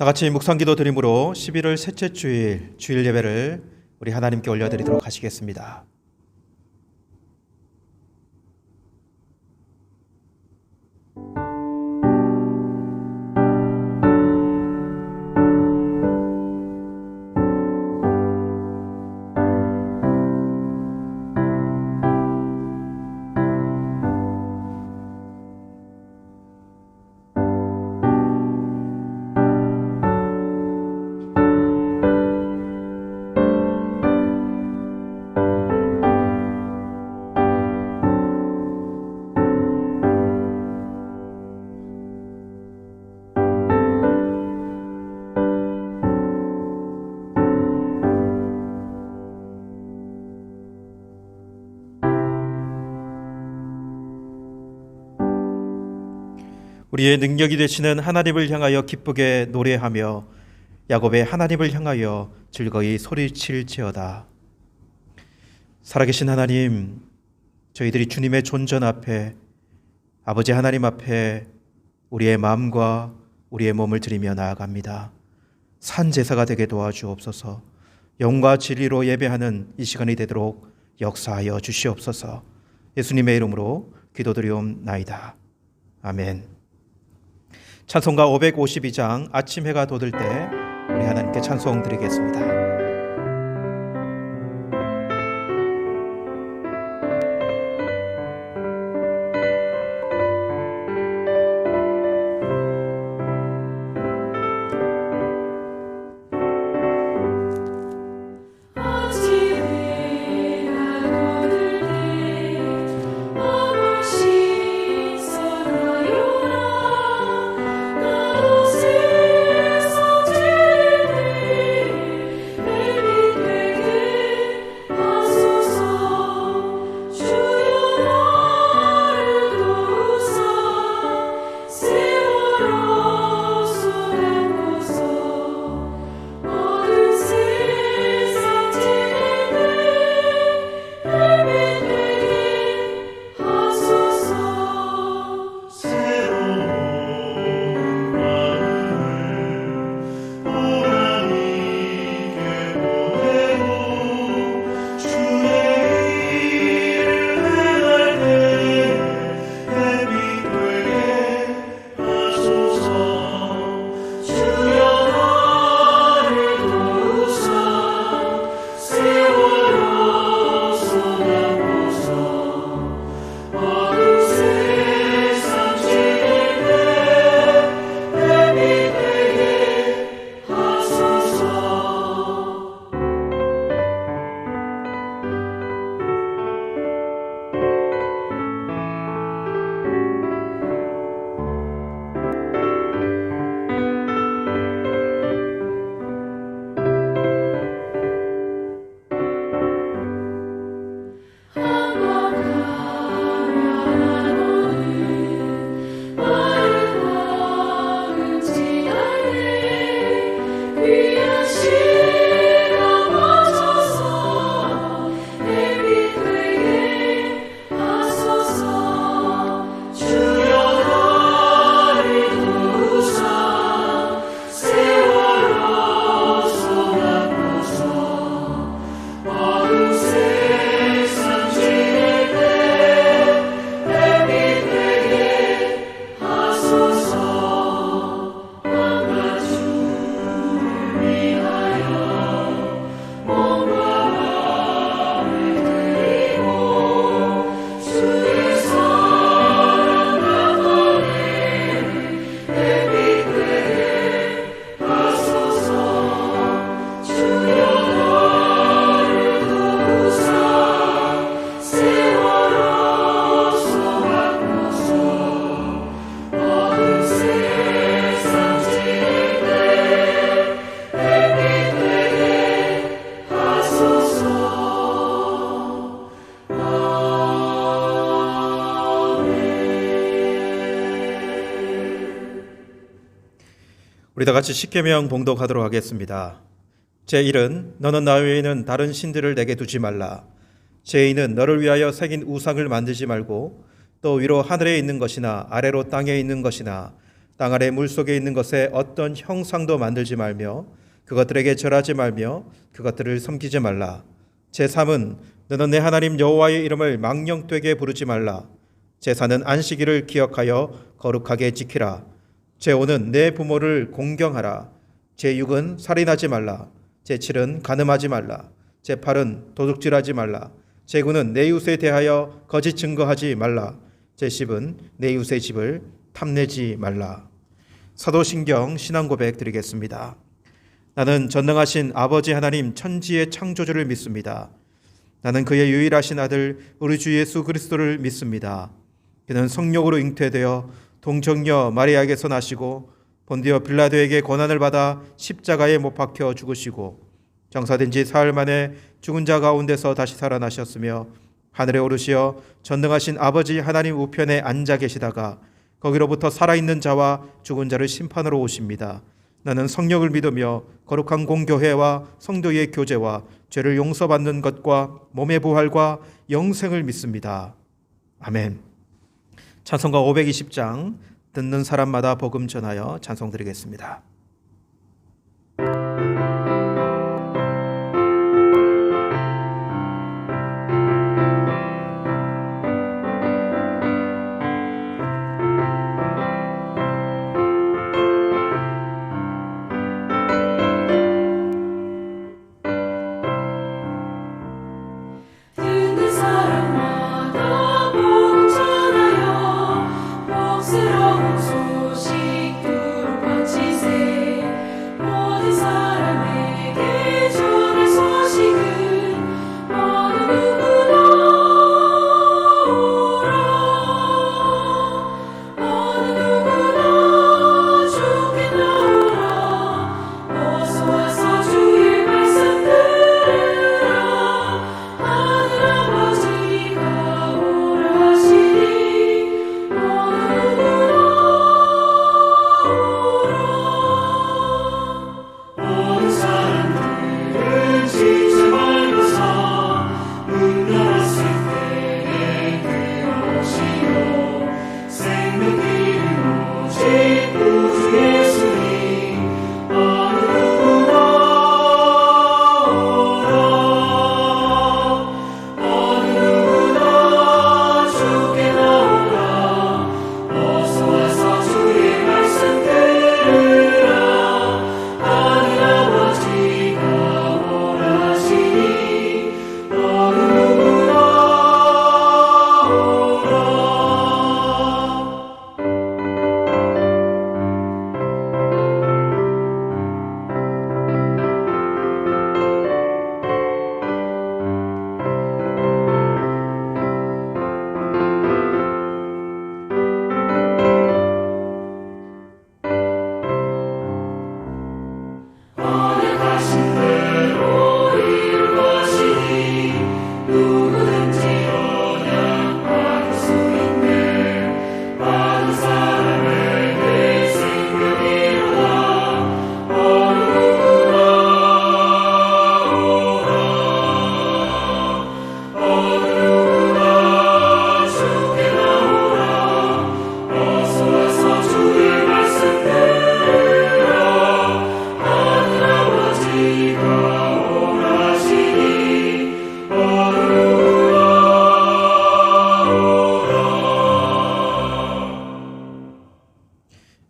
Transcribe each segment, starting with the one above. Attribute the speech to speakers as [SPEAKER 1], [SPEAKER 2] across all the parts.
[SPEAKER 1] 다 같이 묵상기도 드림으로 11월 셋째 주일 예배를 우리 하나님께 올려드리도록 하시겠습니다. 우리의 능력이 되시는 하나님을 향하여 기쁘게 노래하며 야곱의 하나님을 향하여 즐거이 소리칠지어다. 살아계신 하나님, 저희들이 주님의 존전 앞에, 아버지 하나님 앞에 우리의 마음과 우리의 몸을 드리며 나아갑니다. 산제사가 되게 도와주옵소서. 영과 진리로 예배하는 이 시간이 되도록 역사하여 주시옵소서. 예수님의 이름으로 기도드리옵나이다. 아멘. 찬송가 552장 아침 해가 돋을 때 우리 하나님께 찬송 드리겠습니다. 우리 다 같이 십계명 봉독하도록 하겠습니다. 제1은 너는 나 외에는 다른 신들을 내게 두지 말라. 제2는 너를 위하여 새긴 우상을 만들지 말고 또 위로 하늘에 있는 것이나 아래로 땅에 있는 것이나 땅 아래 물속에 있는 것에 어떤 형상도 만들지 말며 그것들에게 절하지 말며 그것들을 섬기지 말라. 제3은 너는 내 하나님 여호와의 이름을 망령되게 부르지 말라. 제4는 안식일을 기억하여 거룩하게 지키라. 제5는 내 부모를 공경하라. 제6은 살인하지 말라. 제7은 간음하지 말라. 제8은 도둑질하지 말라. 제9는 내 이웃에 대하여 거짓 증거하지 말라. 제10은 내 이웃의 집을 탐내지 말라. 사도신경 신앙고백 드리겠습니다. 나는 전능하신 아버지 하나님 천지의 창조주를 믿습니다. 나는 그의 유일하신 아들 우리 주 예수 그리스도를 믿습니다. 그는 성령으로 잉태되어 동정녀 마리아에게서 나시고 본디오 빌라도에게 고난을 받아 십자가에 못 박혀 죽으시고 장사된 지 사흘 만에 죽은 자 가운데서 다시 살아나셨으며 하늘에 오르시어 전능하신 아버지 하나님 우편에 앉아 계시다가 거기로부터 살아있는 자와 죽은 자를 심판으로 오십니다. 나는 성령을 믿으며 거룩한 공교회와 성도의 교제와 죄를 용서받는 것과 몸의 부활과 영생을 믿습니다. 아멘. 찬송가 520장 듣는 사람마다 복음 전하여 찬송 드리겠습니다.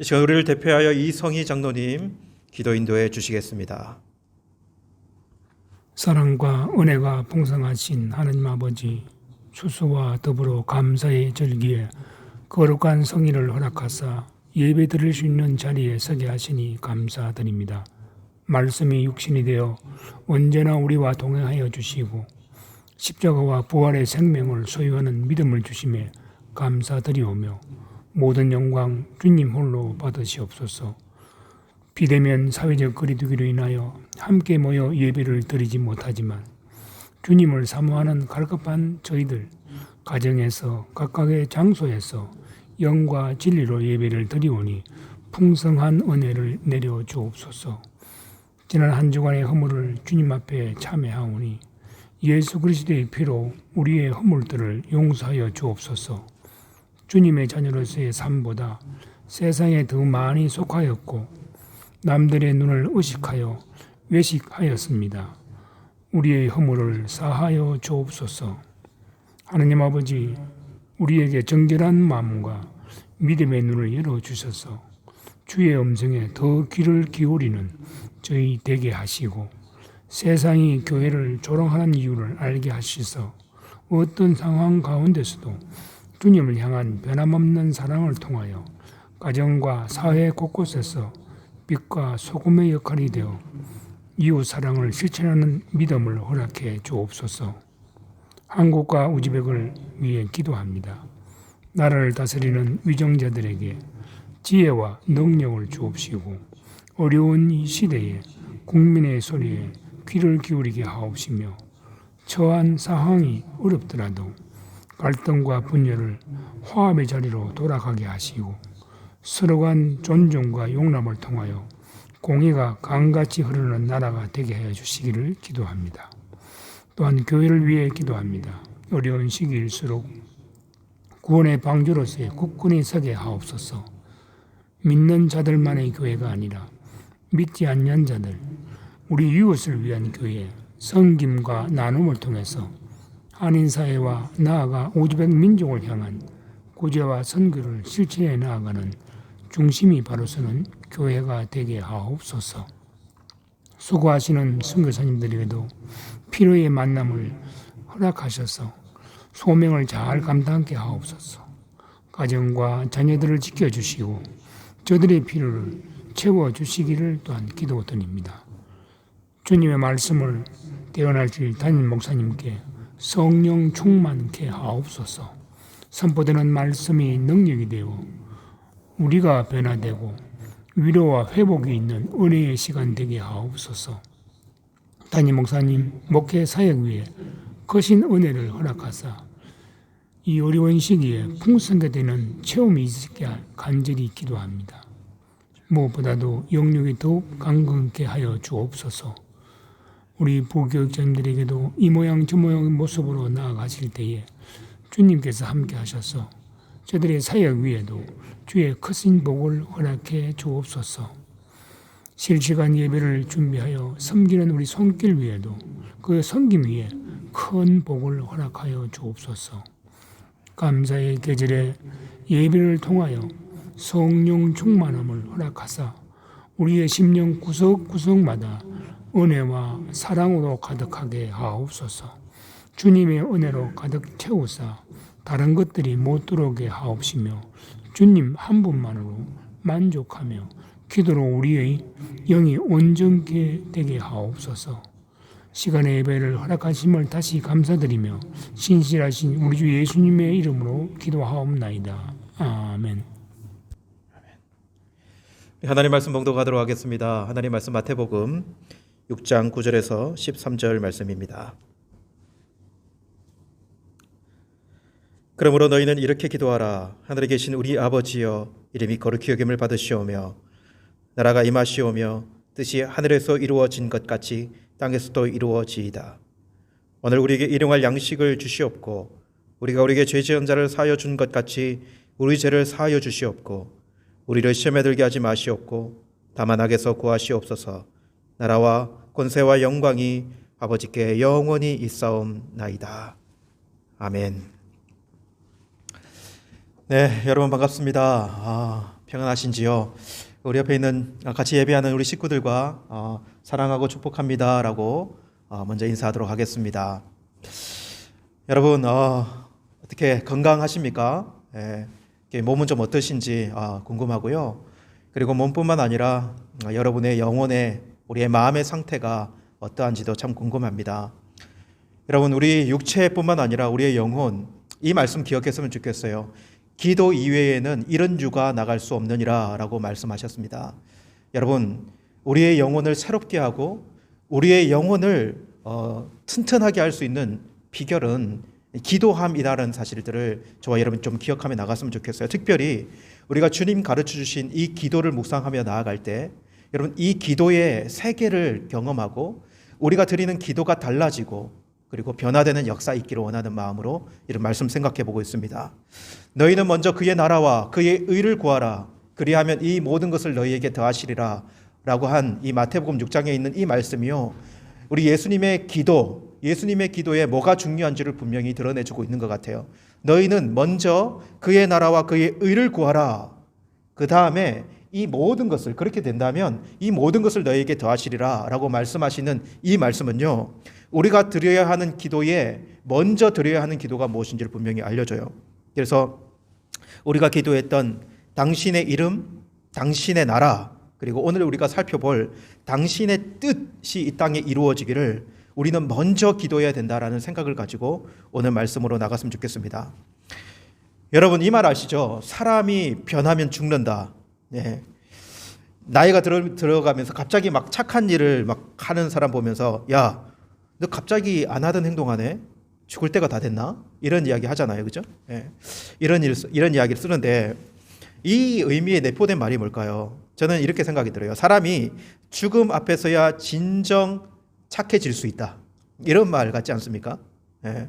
[SPEAKER 1] 이 시간 우리를 대표하여 이성희 장로님 기도 인도해 주시겠습니다.
[SPEAKER 2] 사랑과 은혜가 풍성하신 하나님 아버지, 추수와 더불어 감사의 절기에 거룩한 성의를 허락하사 예배 드릴 수 있는 자리에 서게 하시니 감사드립니다. 말씀이 육신이 되어 언제나 우리와 동행하여 주시고 십자가와 부활의 생명을 소유하는 믿음을 주심에 감사드리오며 모든 영광 주님 홀로 받으시옵소서. 비대면 사회적 거리두기로 인하여 함께 모여 예배를 드리지 못하지만 주님을 사모하는 갈급한 저희들 가정에서 각각의 장소에서 영과 진리로 예배를 드리오니 풍성한 은혜를 내려 주옵소서. 지난 한 주간의 허물을 주님 앞에 참회하오니 예수 그리스도의 피로 우리의 허물들을 용서하여 주옵소서. 주님의 자녀로서의 삶보다 세상에 더 많이 속하였고 남들의 눈을 의식하여 외식하였습니다. 우리의 허물을 사하여 주옵소서. 하느님 아버지, 우리에게 정결한 마음과 믿음의 눈을 열어주셔서 주의 음성에 더 귀를 기울이는 저희 되게 하시고 세상이 교회를 조롱하는 이유를 알게 하시서 어떤 상황 가운데서도 주님을 향한 변함없는 사랑을 통하여 가정과 사회 곳곳에서 빛과 소금의 역할이 되어 이웃 사랑을 실천하는 믿음을 허락해 주옵소서. 한국과 우즈벡을 위해 기도합니다. 나라를 다스리는 위정자들에게 지혜와 능력을 주옵시고 어려운 이 시대에 국민의 소리에 귀를 기울이게 하옵시며 처한 상황이 어렵더라도 갈등과 분열을 화합의 자리로 돌아가게 하시고 서로 간 존중과 용납을 통하여 공의가 강같이 흐르는 나라가 되게 해 주시기를 기도합니다. 또한 교회를 위해 기도합니다. 어려운 시기일수록 구원의 방주로서의 굳건히 서게 하옵소서. 믿는 자들만의 교회가 아니라 믿지 않는 자들, 우리 이웃을 위한 교회, 섬김과 나눔을 통해서 한인사회와 나아가 우즈벡 민족을 향한 구제와 선교를 실천해 나아가는 중심이 바로 서는 교회가 되게 하옵소서. 수고하시는 선교사님들에게도 필요의 만남을 허락하셔서 소명을 잘 감당하게 하옵소서. 가정과 자녀들을 지켜주시고 저들의 필요를 채워주시기를 또한 기도드립니다. 주님의 말씀을 대언하실 담임 목사님께 성령 충만케 하옵소서. 선포되는 말씀이 능력이 되어 우리가 변화되고 위로와 회복이 있는 은혜의 시간 되게 하옵소서. 담임 목사님 목회 사역 위에 거신 은혜를 허락하사 이 어려운 시기에 풍성하게 되는 체험이 있게 간절히 기도합니다. 무엇보다도 영육이 더욱 강건케 하여 주옵소서. 우리 부교육자님들에게도 이 모양 저 모양의 모습으로 나아가실 때에 주님께서 함께 하셔서 저들의 사역 위에도 주의 크신 복을 허락해 주옵소서. 실시간 예배를 준비하여 섬기는 우리 손길 위에도 그 섬김 위에 큰 복을 허락하여 주옵소서. 감사의 계절에 예배를 통하여 성령 충만함을 허락하사 우리의 심령 구석구석마다 은혜와 사랑으로 가득하게 하옵소서. 주님의 은혜로 가득 채우사 다른 것들이 못 들어오게 하옵시며 주님 한 분만으로 만족하며 기도로 우리의 영이 온전케 되게 하옵소서. 시간의 예배를 허락하심을 다시 감사드리며 신실하신 우리 주 예수님의 이름으로 기도하옵나이다. 아멘.
[SPEAKER 1] 하나님 말씀 봉독하도록 하겠습니다. 하나님 말씀 마태복음 6장 9절에서 13절 말씀입니다. 그러므로 너희는 이렇게 기도하라. 하늘에 계신 우리 아버지여, 이름이 거룩히 여김을 받으시오며 나라가 임하시오며 뜻이 하늘에서 이루어진 것 같이 땅에서도 이루어지이다. 오늘 우리에게 일용할 양식을 주시옵고 우리가 우리에게 죄 지은 자를 사하여 준 것 같이 우리 죄를 사하여 주시옵고 우리를 시험에 들게 하지 마시옵고 다만 악에서 구하시옵소서. 나라와 권세와 영광이 아버지께 영원히 있사옵나이다. 아멘. 네, 여러분 반갑습니다. 평안하신지요? 우리 옆에 있는 같이 예배하는 우리 식구들과 사랑하고 축복합니다라고 먼저 인사하도록 하겠습니다. 여러분 어떻게 건강하십니까? 몸은 좀 어떠신지 궁금하고요. 그리고 몸뿐만 아니라 여러분의 영혼의 우리의 마음의 상태가 어떠한지도 참 궁금합니다. 여러분 우리 육체뿐만 아니라 우리의 영혼, 이 말씀 기억했으면 좋겠어요. 기도 이외에는 이런 유가 나갈 수 없느니라 라고 말씀하셨습니다. 여러분 우리의 영혼을 새롭게 하고 우리의 영혼을 튼튼하게 할 수 있는 비결은 기도함이라는 사실들을 저와 여러분 좀 기억하며 나갔으면 좋겠어요. 특별히 우리가 주님 가르쳐 주신 이 기도를 묵상하며 나아갈 때 여러분 이 기도의 세계를 경험하고 우리가 드리는 기도가 달라지고 그리고 변화되는 역사 있기를 원하는 마음으로 이런 말씀 생각해 보고 있습니다. 너희는 먼저 그의 나라와 그의 의를 구하라. 그리하면 이 모든 것을 너희에게 더하시리라. 라고 한 이 마태복음 6장에 있는 이 말씀이요, 우리 예수님의 기도에 뭐가 중요한지를 분명히 드러내주고 있는 것 같아요. 너희는 먼저 그의 나라와 그의 의를 구하라. 그 다음에 이 모든 것을, 그렇게 된다면 이 모든 것을 너희에게 더하시리라 라고 말씀하시는 이 말씀은요, 우리가 드려야 하는 기도에 먼저 드려야 하는 기도가 무엇인지를 분명히 알려줘요. 그래서 우리가 기도했던 당신의 이름, 당신의 나라, 그리고 오늘 우리가 살펴볼 당신의 뜻이 이 땅에 이루어지기를 우리는 먼저 기도해야 된다라는 생각을 가지고 오늘 말씀으로 나갔으면 좋겠습니다. 여러분, 이 말 아시죠? 사람이 변하면 죽는다. 네. 나이가 들어가면서 갑자기 막 착한 일을 막 하는 사람 보면서, 야, 너 갑자기 안 하던 행동하네? 죽을 때가 다 됐나? 이런 이야기 하잖아요. 그죠? 네. 이런 이야기를 쓰는데, 이 의미에 내포된 말이 뭘까요? 저는 이렇게 생각이 들어요. 사람이 죽음 앞에서야 진정 착해질 수 있다. 이런 말 같지 않습니까? 네.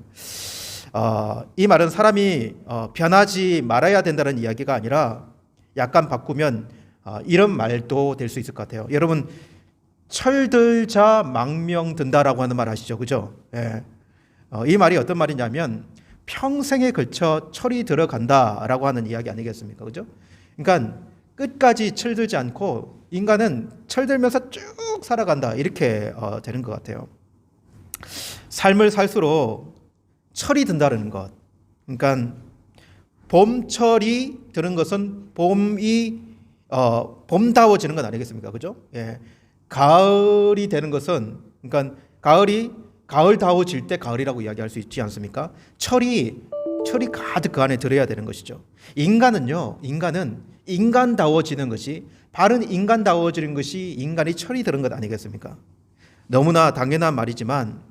[SPEAKER 1] 이 말은 사람이 변하지 말아야 된다는 이야기가 아니라 약간 바꾸면 이런 말도 될 수 있을 것 같아요. 여러분, 철들자 망명 든다라고 하는 말 아시죠? 그죠? 예. 이 말이 어떤 말이냐면 평생에 걸쳐 철이 들어간다라고 하는 이야기 아니겠습니까? 그죠? 그러니까 끝까지 철들지 않고 인간은 철들면서 쭉 살아간다, 이렇게 되는 것 같아요. 삶을 살수록 철이 든다는 것. 그러니까 봄철이 드는 것은 봄다워지는 건 아니겠습니까? 그죠? 예. 가을이 되는 것은, 그러니까 가을다워질 때 가을이라고 이야기할 수 있지 않습니까? 철이 가득 그 안에 들어야 되는 것이죠. 인간은 인간다워지는 것이, 바른 인간다워지는 것이 인간이 철이 들은 것 아니겠습니까? 너무나 당연한 말이지만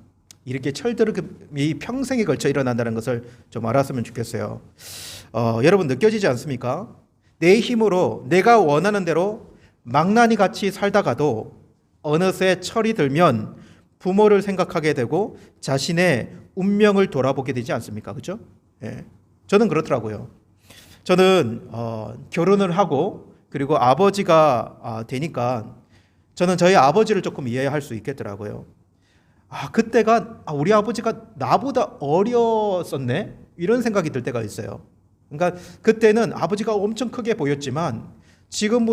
[SPEAKER 1] 이렇게 철들음이 평생에 걸쳐 일어난다는 것을 좀 알았으면 좋겠어요. 여러분, 느껴지지 않습니까? 내 힘으로 내가 원하는 대로 망나니 같이 살다가도 어느새 철이 들면 부모를 생각하게 되고 자신의 운명을 돌아보게 되지 않습니까? 그죠? 예. 저는 그렇더라고요. 저는 결혼을 하고 그리고 아버지가 되니까 저는 저희 아버지를 조금 이해할 수 있겠더라고요. 그때가 우리 아버지가 나보다 어렸었네? 이런 생각이 들 때가 있어요. 그러니까 그때는 아버지가 엄청 크게 보였지만 지금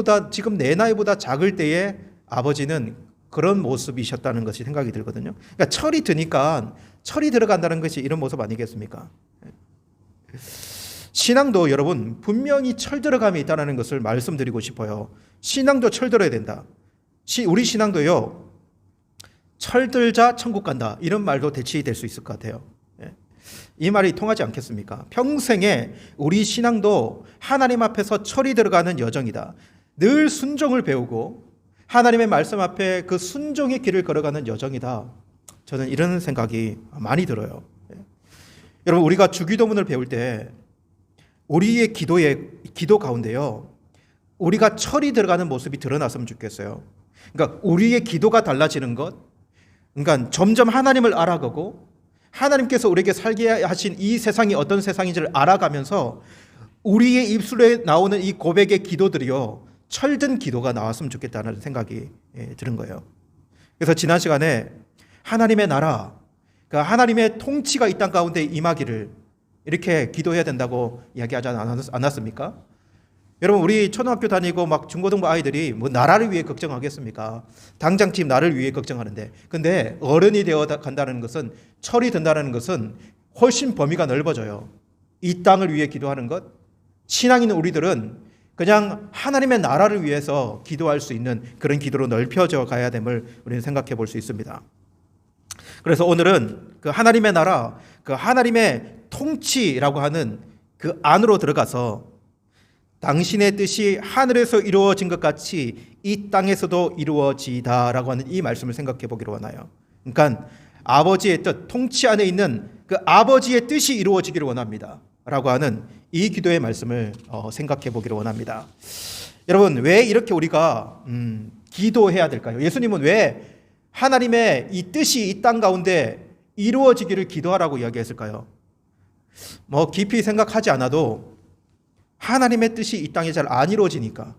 [SPEAKER 1] 내 나이보다 작을 때에 아버지는 그런 모습이셨다는 것이 생각이 들거든요. 그러니까 철이 드니까 철이 들어간다는 것이 이런 모습 아니겠습니까? 신앙도 여러분 분명히 철 들어감이 있다는 것을 말씀드리고 싶어요. 신앙도 철 들어야 된다. 우리 신앙도요, 철들자 천국 간다, 이런 말도 대치될 수 있을 것 같아요. 이 말이 통하지 않겠습니까? 평생에 우리 신앙도 하나님 앞에서 철이 들어가는 여정이다. 늘 순종을 배우고 하나님의 말씀 앞에 그 순종의 길을 걸어가는 여정이다. 저는 이런 생각이 많이 들어요. 여러분, 우리가 주기도문을 배울 때 우리의 기도 가운데요, 우리가 철이 들어가는 모습이 드러났으면 좋겠어요. 그러니까 우리의 기도가 달라지는 것, 그러니까 점점 하나님을 알아가고 하나님께서 우리에게 살게 하신 이 세상이 어떤 세상인지를 알아가면서 우리의 입술에 나오는 이 고백의 기도들이요, 철든 기도가 나왔으면 좋겠다는 생각이 드는 거예요. 그래서 지난 시간에 하나님의 나라, 그러니까 하나님의 통치가 이 땅 가운데 임하기를 이렇게 기도해야 된다고 이야기하지 않았습니까? 여러분, 우리 초등학교 다니고 막 중고등부 아이들이 뭐 나라를 위해 걱정하겠습니까? 당장 지금 나를 위해 걱정하는데, 근데 어른이 되어 간다는 것은, 철이 든다는 것은 훨씬 범위가 넓어져요. 이 땅을 위해 기도하는 것, 신앙인 우리들은 그냥 하나님의 나라를 위해서 기도할 수 있는 그런 기도로 넓혀져 가야 됨을 우리는 생각해 볼 수 있습니다. 그래서 오늘은 그 하나님의 나라, 그 하나님의 통치라고 하는 그 안으로 들어가서 당신의 뜻이 하늘에서 이루어진 것 같이 이 땅에서도 이루어지다라고 하는 이 말씀을 생각해 보기를 원해요. 그러니까 아버지의 뜻, 통치 안에 있는 그 아버지의 뜻이 이루어지기를 원합니다 라고 하는 이 기도의 말씀을 생각해 보기를 원합니다. 여러분, 왜 이렇게 우리가 기도해야 될까요? 예수님은 왜 하나님의 이 뜻이 이 땅 가운데 이루어지기를 기도하라고 이야기했을까요? 뭐 깊이 생각하지 않아도 하나님의 뜻이 이 땅에 잘 안 이루어지니까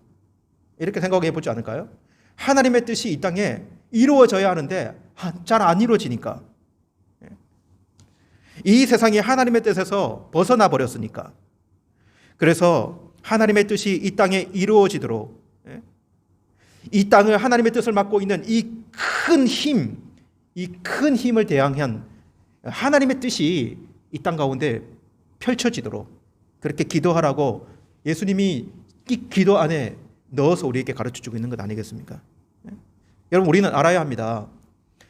[SPEAKER 1] 이렇게 생각해 보지 않을까요? 하나님의 뜻이 이 땅에 이루어져야 하는데 잘 안 이루어지니까, 이 세상이 하나님의 뜻에서 벗어나 버렸으니까. 그래서 하나님의 뜻이 이 땅에 이루어지도록, 이 땅을 하나님의 뜻을 맡고 있는 이 큰 힘, 이 큰 힘을 대항한 하나님의 뜻이 이 땅 가운데 펼쳐지도록 그렇게 기도하라고 예수님이 이 기도 안에 넣어서 우리에게 가르쳐주고 있는 것 아니겠습니까? 여러분, 우리는 알아야 합니다.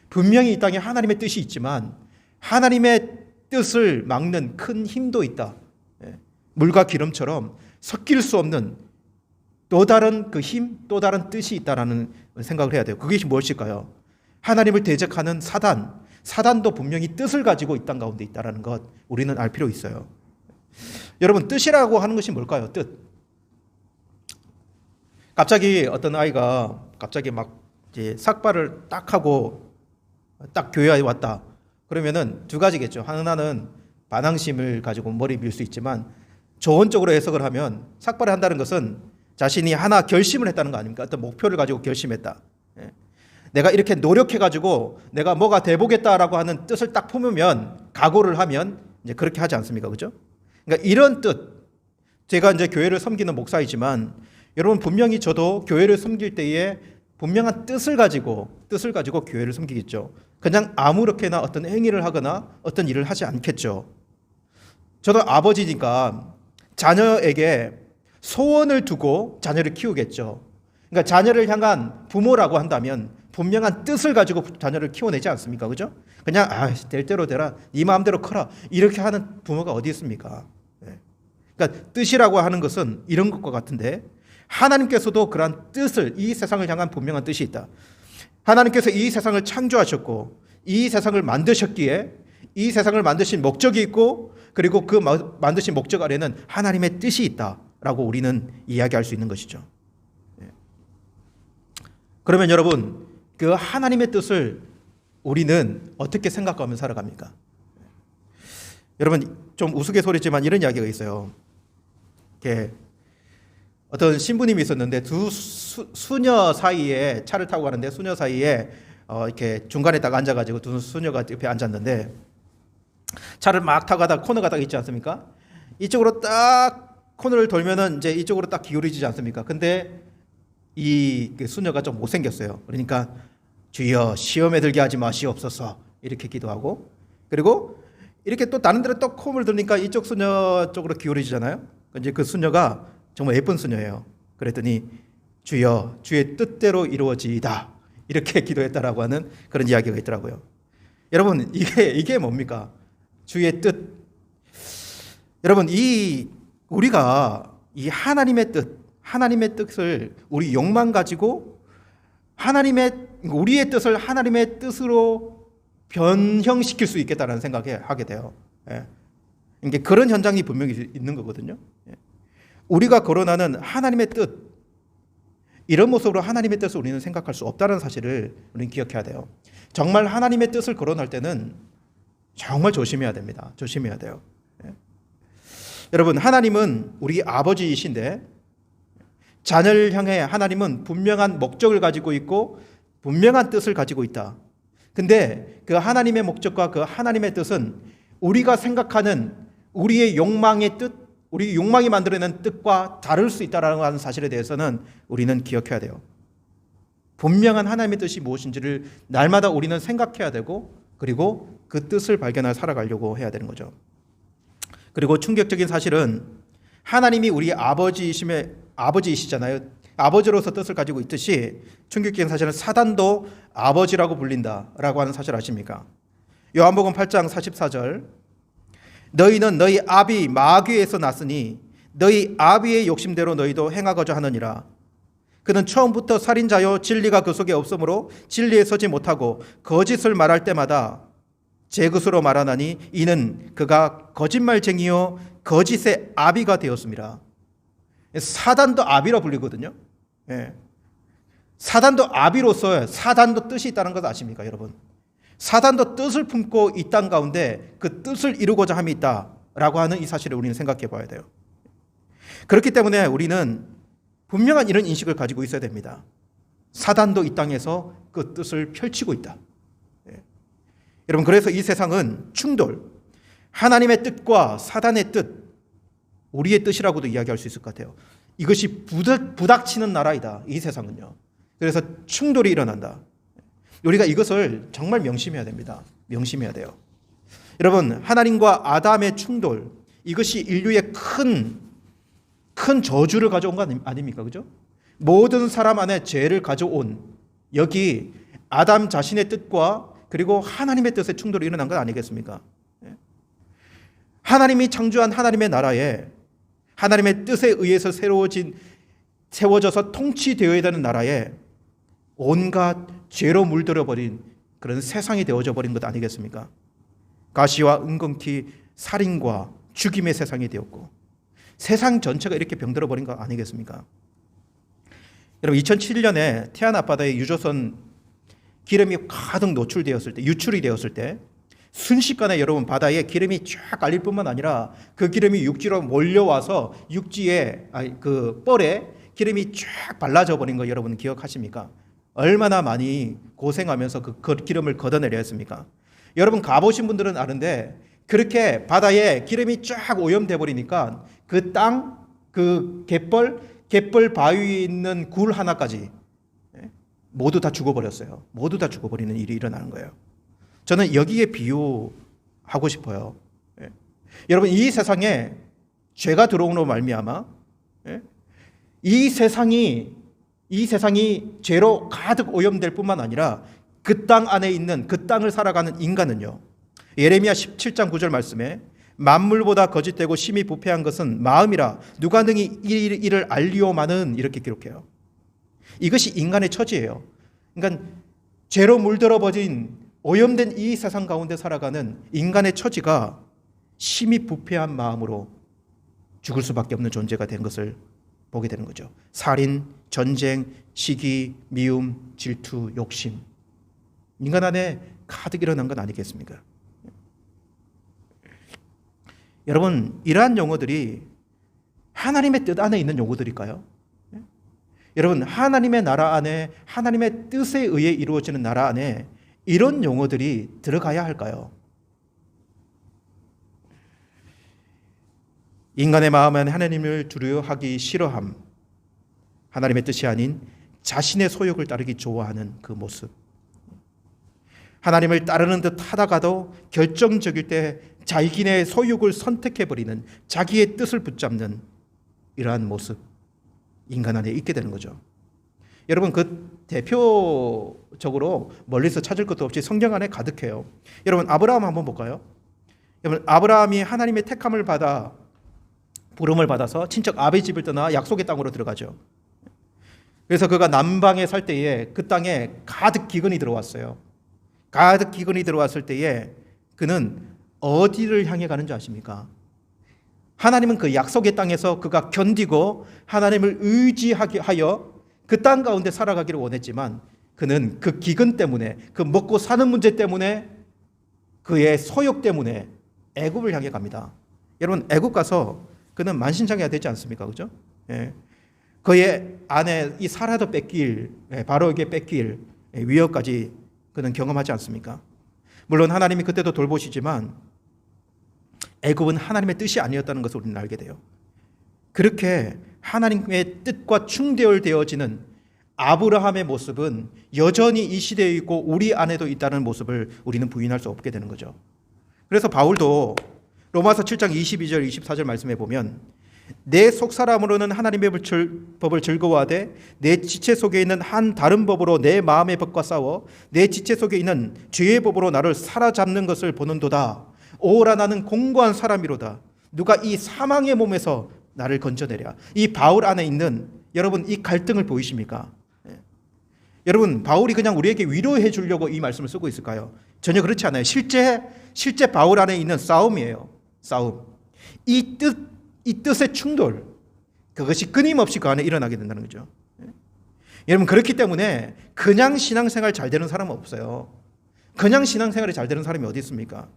[SPEAKER 1] 분명히 이 땅에 하나님의 뜻이 있지만 하나님의 뜻을 막는 큰 힘도 있다. 물과 기름처럼 섞일 수 없는 또 다른 그 힘, 또 다른 뜻이 있다라는 생각을 해야 돼요. 그것이 무엇일까요? 하나님을 대적하는 사단도 분명히 뜻을 가지고 이 땅 가운데 있다라는 것 우리는 알 필요 있어요. 여러분, 뜻이라고 하는 것이 뭘까요? 뜻. 갑자기 어떤 아이가 갑자기 막 이제 삭발을 딱 하고 딱 교회에 왔다. 그러면은 두 가지겠죠. 하나는 반항심을 가지고 머리 밀 수 있지만, 좋은 쪽으로 해석을 하면 삭발을 한다는 것은 자신이 하나 결심을 했다는 거 아닙니까? 어떤 목표를 가지고 결심했다. 내가 이렇게 노력해가지고 내가 뭐가 돼보겠다라고 하는 뜻을 딱 품으면, 각오를 하면 이제 그렇게 하지 않습니까? 그죠? 그러니까 이런 뜻, 제가 이제 교회를 섬기는 목사이지만 여러분, 분명히 저도 교회를 섬길 때에 분명한 뜻을 가지고 교회를 섬기겠죠. 그냥 아무렇게나 어떤 행위를 하거나 어떤 일을 하지 않겠죠. 저도 아버지니까 자녀에게 소원을 두고 자녀를 키우겠죠. 그러니까 자녀를 향한 부모라고 한다면 분명한 뜻을 가지고 자녀를 키워내지 않습니까? 그죠? 그냥 될 대로 되라, 네 마음대로 커라, 이렇게 하는 부모가 어디 있습니까? 그러니까 뜻이라고 하는 것은 이런 것과 같은데, 하나님께서도 그러한 뜻을, 이 세상을 향한 분명한 뜻이 있다. 하나님께서 이 세상을 창조하셨고 이 세상을 만드셨기에 이 세상을 만드신 목적이 있고, 그리고 그 만드신 목적 아래는 하나님의 뜻이 있다라고 우리는 이야기할 수 있는 것이죠. 그러면 여러분, 그 하나님의 뜻을 우리는 어떻게 생각하며 살아갑니까? 여러분, 좀 우스갯소리지만 이런 이야기가 있어요. 이렇게 어떤 신부님이 있었는데 두 수녀 사이에, 차를 타고 가는데 수녀 사이에 이렇게 중간에 딱 앉아가지고 두 수녀가 옆에 앉았는데, 차를 막 타고 가다 코너가 딱 있지 않습니까? 이쪽으로 딱 코너를 돌면은 이제 이쪽으로 딱 기울어지지 않습니까? 근데 이 수녀가 좀 못생겼어요. 그러니까 주여 시험에 들게 하지 마시옵소서 이렇게 기도하고, 그리고 이렇게 또 다른 데로 또 코를 들니까 이쪽 수녀 쪽으로 기울어지잖아요. 이제 그 수녀가 정말 예쁜 수녀예요. 그랬더니 주여 주의 뜻대로 이루어지이다 이렇게 기도했다라고 하는 그런 이야기가 있더라고요. 여러분, 이게 뭡니까? 주의 뜻. 여러분, 우리가 이 하나님의 뜻을 우리 욕망 가지고 우리의 뜻을 하나님의 뜻으로 변형시킬 수 있겠다라는 생각을 하게 돼요. 이게 그런 현장이 분명히 있는 거거든요. 우리가 거론하는 하나님의 뜻, 이런 모습으로 하나님의 뜻을 우리는 생각할 수 없다는 사실을 우리는 기억해야 돼요. 정말 하나님의 뜻을 거론할 때는 정말 조심해야 됩니다. 조심해야 돼요. 여러분, 하나님은 우리 아버지이신데 자녀를 향해 하나님은 분명한 목적을 가지고 있고 분명한 뜻을 가지고 있다. 근데 그 하나님의 목적과 그 하나님의 뜻은 우리가 생각하는 우리의 욕망의 뜻, 우리 욕망이 만들어내는 뜻과 다를 수 있다는 사실에 대해서는 우리는 기억해야 돼요. 분명한 하나님의 뜻이 무엇인지를 날마다 우리는 생각해야 되고, 그리고 그 뜻을 발견하여 살아가려고 해야 되는 거죠. 그리고 충격적인 사실은 하나님이 우리 아버지이시잖아요. 아버지로서 뜻을 가지고 있듯이 충격적인 사실은 사단도 아버지라고 불린다라고 하는 사실 아십니까? 요한복음 8장 44절, 너희는 너희 아비 마귀에서 났으니 너희 아비의 욕심대로 너희도 행하고자 하느니라. 그는 처음부터 살인자요 진리가 그 속에 없으므로 진리에 서지 못하고 거짓을 말할 때마다 제 것으로 말하나니 이는 그가 거짓말쟁이요 거짓의 아비가 되었습니다. 사단도 아비라 불리거든요. 사단도 아비로서 사단도 뜻이 있다는 것 아십니까, 여러분? 사단도 뜻을 품고 이 땅 가운데 그 뜻을 이루고자 함이 있다라고 하는 이 사실을 우리는 생각해 봐야 돼요. 그렇기 때문에 우리는 분명한 이런 인식을 가지고 있어야 됩니다. 사단도 이 땅에서 그 뜻을 펼치고 있다. 여러분, 그래서 이 세상은 충돌, 하나님의 뜻과 사단의 뜻, 우리의 뜻이라고도 이야기할 수 있을 것 같아요. 이것이 부닥치는 나라이다, 이 세상은요. 그래서 충돌이 일어난다. 우리가 이것을 정말 명심해야 됩니다. 명심해야 돼요. 여러분, 하나님과 아담의 충돌, 이것이 인류의 큰 저주를 가져온 거 아닙니까? 그죠? 모든 사람 안에 죄를 가져온, 여기 아담 자신의 뜻과 그리고 하나님의 뜻의 충돌이 일어난 것 아니겠습니까? 하나님이 창조한 하나님의 나라에 하나님의 뜻에 의해서 세워져서 통치되어야 되는 나라에 온갖 죄로 물들어 버린 그런 세상이 되어져 버린 것 아니겠습니까? 가시와 은근히 살인과 죽임의 세상이 되었고 세상 전체가 이렇게 병들어 버린 것 아니겠습니까? 여러분, 2007년에 태안 앞바다에 유조선 기름이 가득 유출이 되었을 때 순식간에 여러분 바다에 기름이 쫙 깔릴 뿐만 아니라 그 기름이 육지로 몰려와서 육지에 그 뻘에 기름이 쫙 발라져 버린 거 여러분 기억하십니까? 얼마나 많이 고생하면서 그 기름을 걷어내려 했습니까? 여러분 가보신 분들은 아는데 그렇게 바다에 기름이 쫙 오염돼 버리니까 그 땅, 그 갯벌 바위에 있는 굴 하나까지 모두 다 죽어버렸어요. 모두 다 죽어버리는 일이 일어나는 거예요. 저는 여기에 비유하고 싶어요. 여러분, 이 세상에 죄가 들어오는 말미암아 이 세상이 죄로 가득 오염될 뿐만 아니라 그 땅 안에 있는 그 땅을 살아가는 인간은요. 예레미야 17장 9절 말씀에 만물보다 거짓되고 심히 부패한 것은 마음이라 누가 능히 이를 알리오마는 이렇게 기록해요. 이것이 인간의 처지예요. 그러니까 죄로 물들어 버진 오염된 이 세상 가운데 살아가는 인간의 처지가 심히 부패한 마음으로 죽을 수밖에 없는 존재가 된 것을 보게 되는 거죠. 살인, 전쟁, 시기, 미움, 질투, 욕심. 인간 안에 가득 일어난 건 아니겠습니까? 여러분, 이러한 용어들이 하나님의 뜻 안에 있는 용어들일까요? 여러분, 하나님의 나라 안에 하나님의 뜻에 의해 이루어지는 나라 안에 이런 용어들이 들어가야 할까요? 인간의 마음 안에 하나님을 두려워하기 싫어함, 하나님의 뜻이 아닌 자신의 소욕을 따르기 좋아하는 그 모습, 하나님을 따르는 듯 하다가도 결정적일 때 자기의 소욕을 선택해버리는 자기의 뜻을 붙잡는 이러한 모습, 인간 안에 있게 되는 거죠. 여러분, 그 대표적으로 멀리서 찾을 것도 없이 성경 안에 가득해요. 여러분, 아브라함 한번 볼까요? 여러분, 아브라함이 하나님의 택함을 받아 부름을 받아서 친척 아비 집을 떠나 약속의 땅으로 들어가죠. 그래서 그가 남방에 살 때에 그 땅에 가득 기근이 들어왔어요. 가득 기근이 들어왔을 때에 그는 어디를 향해 가는 줄 아십니까? 하나님은 그 약속의 땅에서 그가 견디고 하나님을 의지하게 하여 그 땅 가운데 살아가기를 원했지만 그는 그 기근 때문에, 그 먹고 사는 문제 때문에, 그의 소욕 때문에 애굽을 향해 갑니다. 여러분, 애굽 가서 그는 만신창이가 되지 않습니까? 그죠? 예. 그의 아내 이 사라도 뺏길, 바로에게 뺏길 위협까지 그는 경험하지 않습니까? 물론 하나님이 그때도 돌보시지만 애굽은 하나님의 뜻이 아니었다는 것을 우리는 알게 돼요. 그렇게 하나님의 뜻과 충돌되어지는 아브라함의 모습은 여전히 이 시대에 있고 우리 안에도 있다는 모습을 우리는 부인할 수 없게 되는 거죠. 그래서 바울도 로마서 7장 22절 24절 말씀에 보면 내 속사람으로는 하나님의 법을 즐거워하되 내 지체 속에 있는 한 다른 법으로 내 마음의 법과 싸워 내 지체 속에 있는 죄의 법으로 나를 사로잡는 것을 보는도다. 오라 나는 공고한 사람이로다. 누가 이 사망의 몸에서 나를 건져내랴. 이 바울 안에 있는 여러분 이 갈등을 보이십니까? 여러분, 바울이 그냥 우리에게 위로해 주려고 이 말씀을 쓰고 있을까요? 전혀 그렇지 않아요. 실제 바울 안에 있는 싸움이에요. 싸움. 이 뜻의 충돌, 그것이 끊임없이 그 안에 일어나게 된다는 거죠. 여러분, 그렇기 때문에 그냥 신앙생활 잘 되는 사람은 없어요. 그냥 신앙생활이 잘 되는 사람이 어디 있습니까?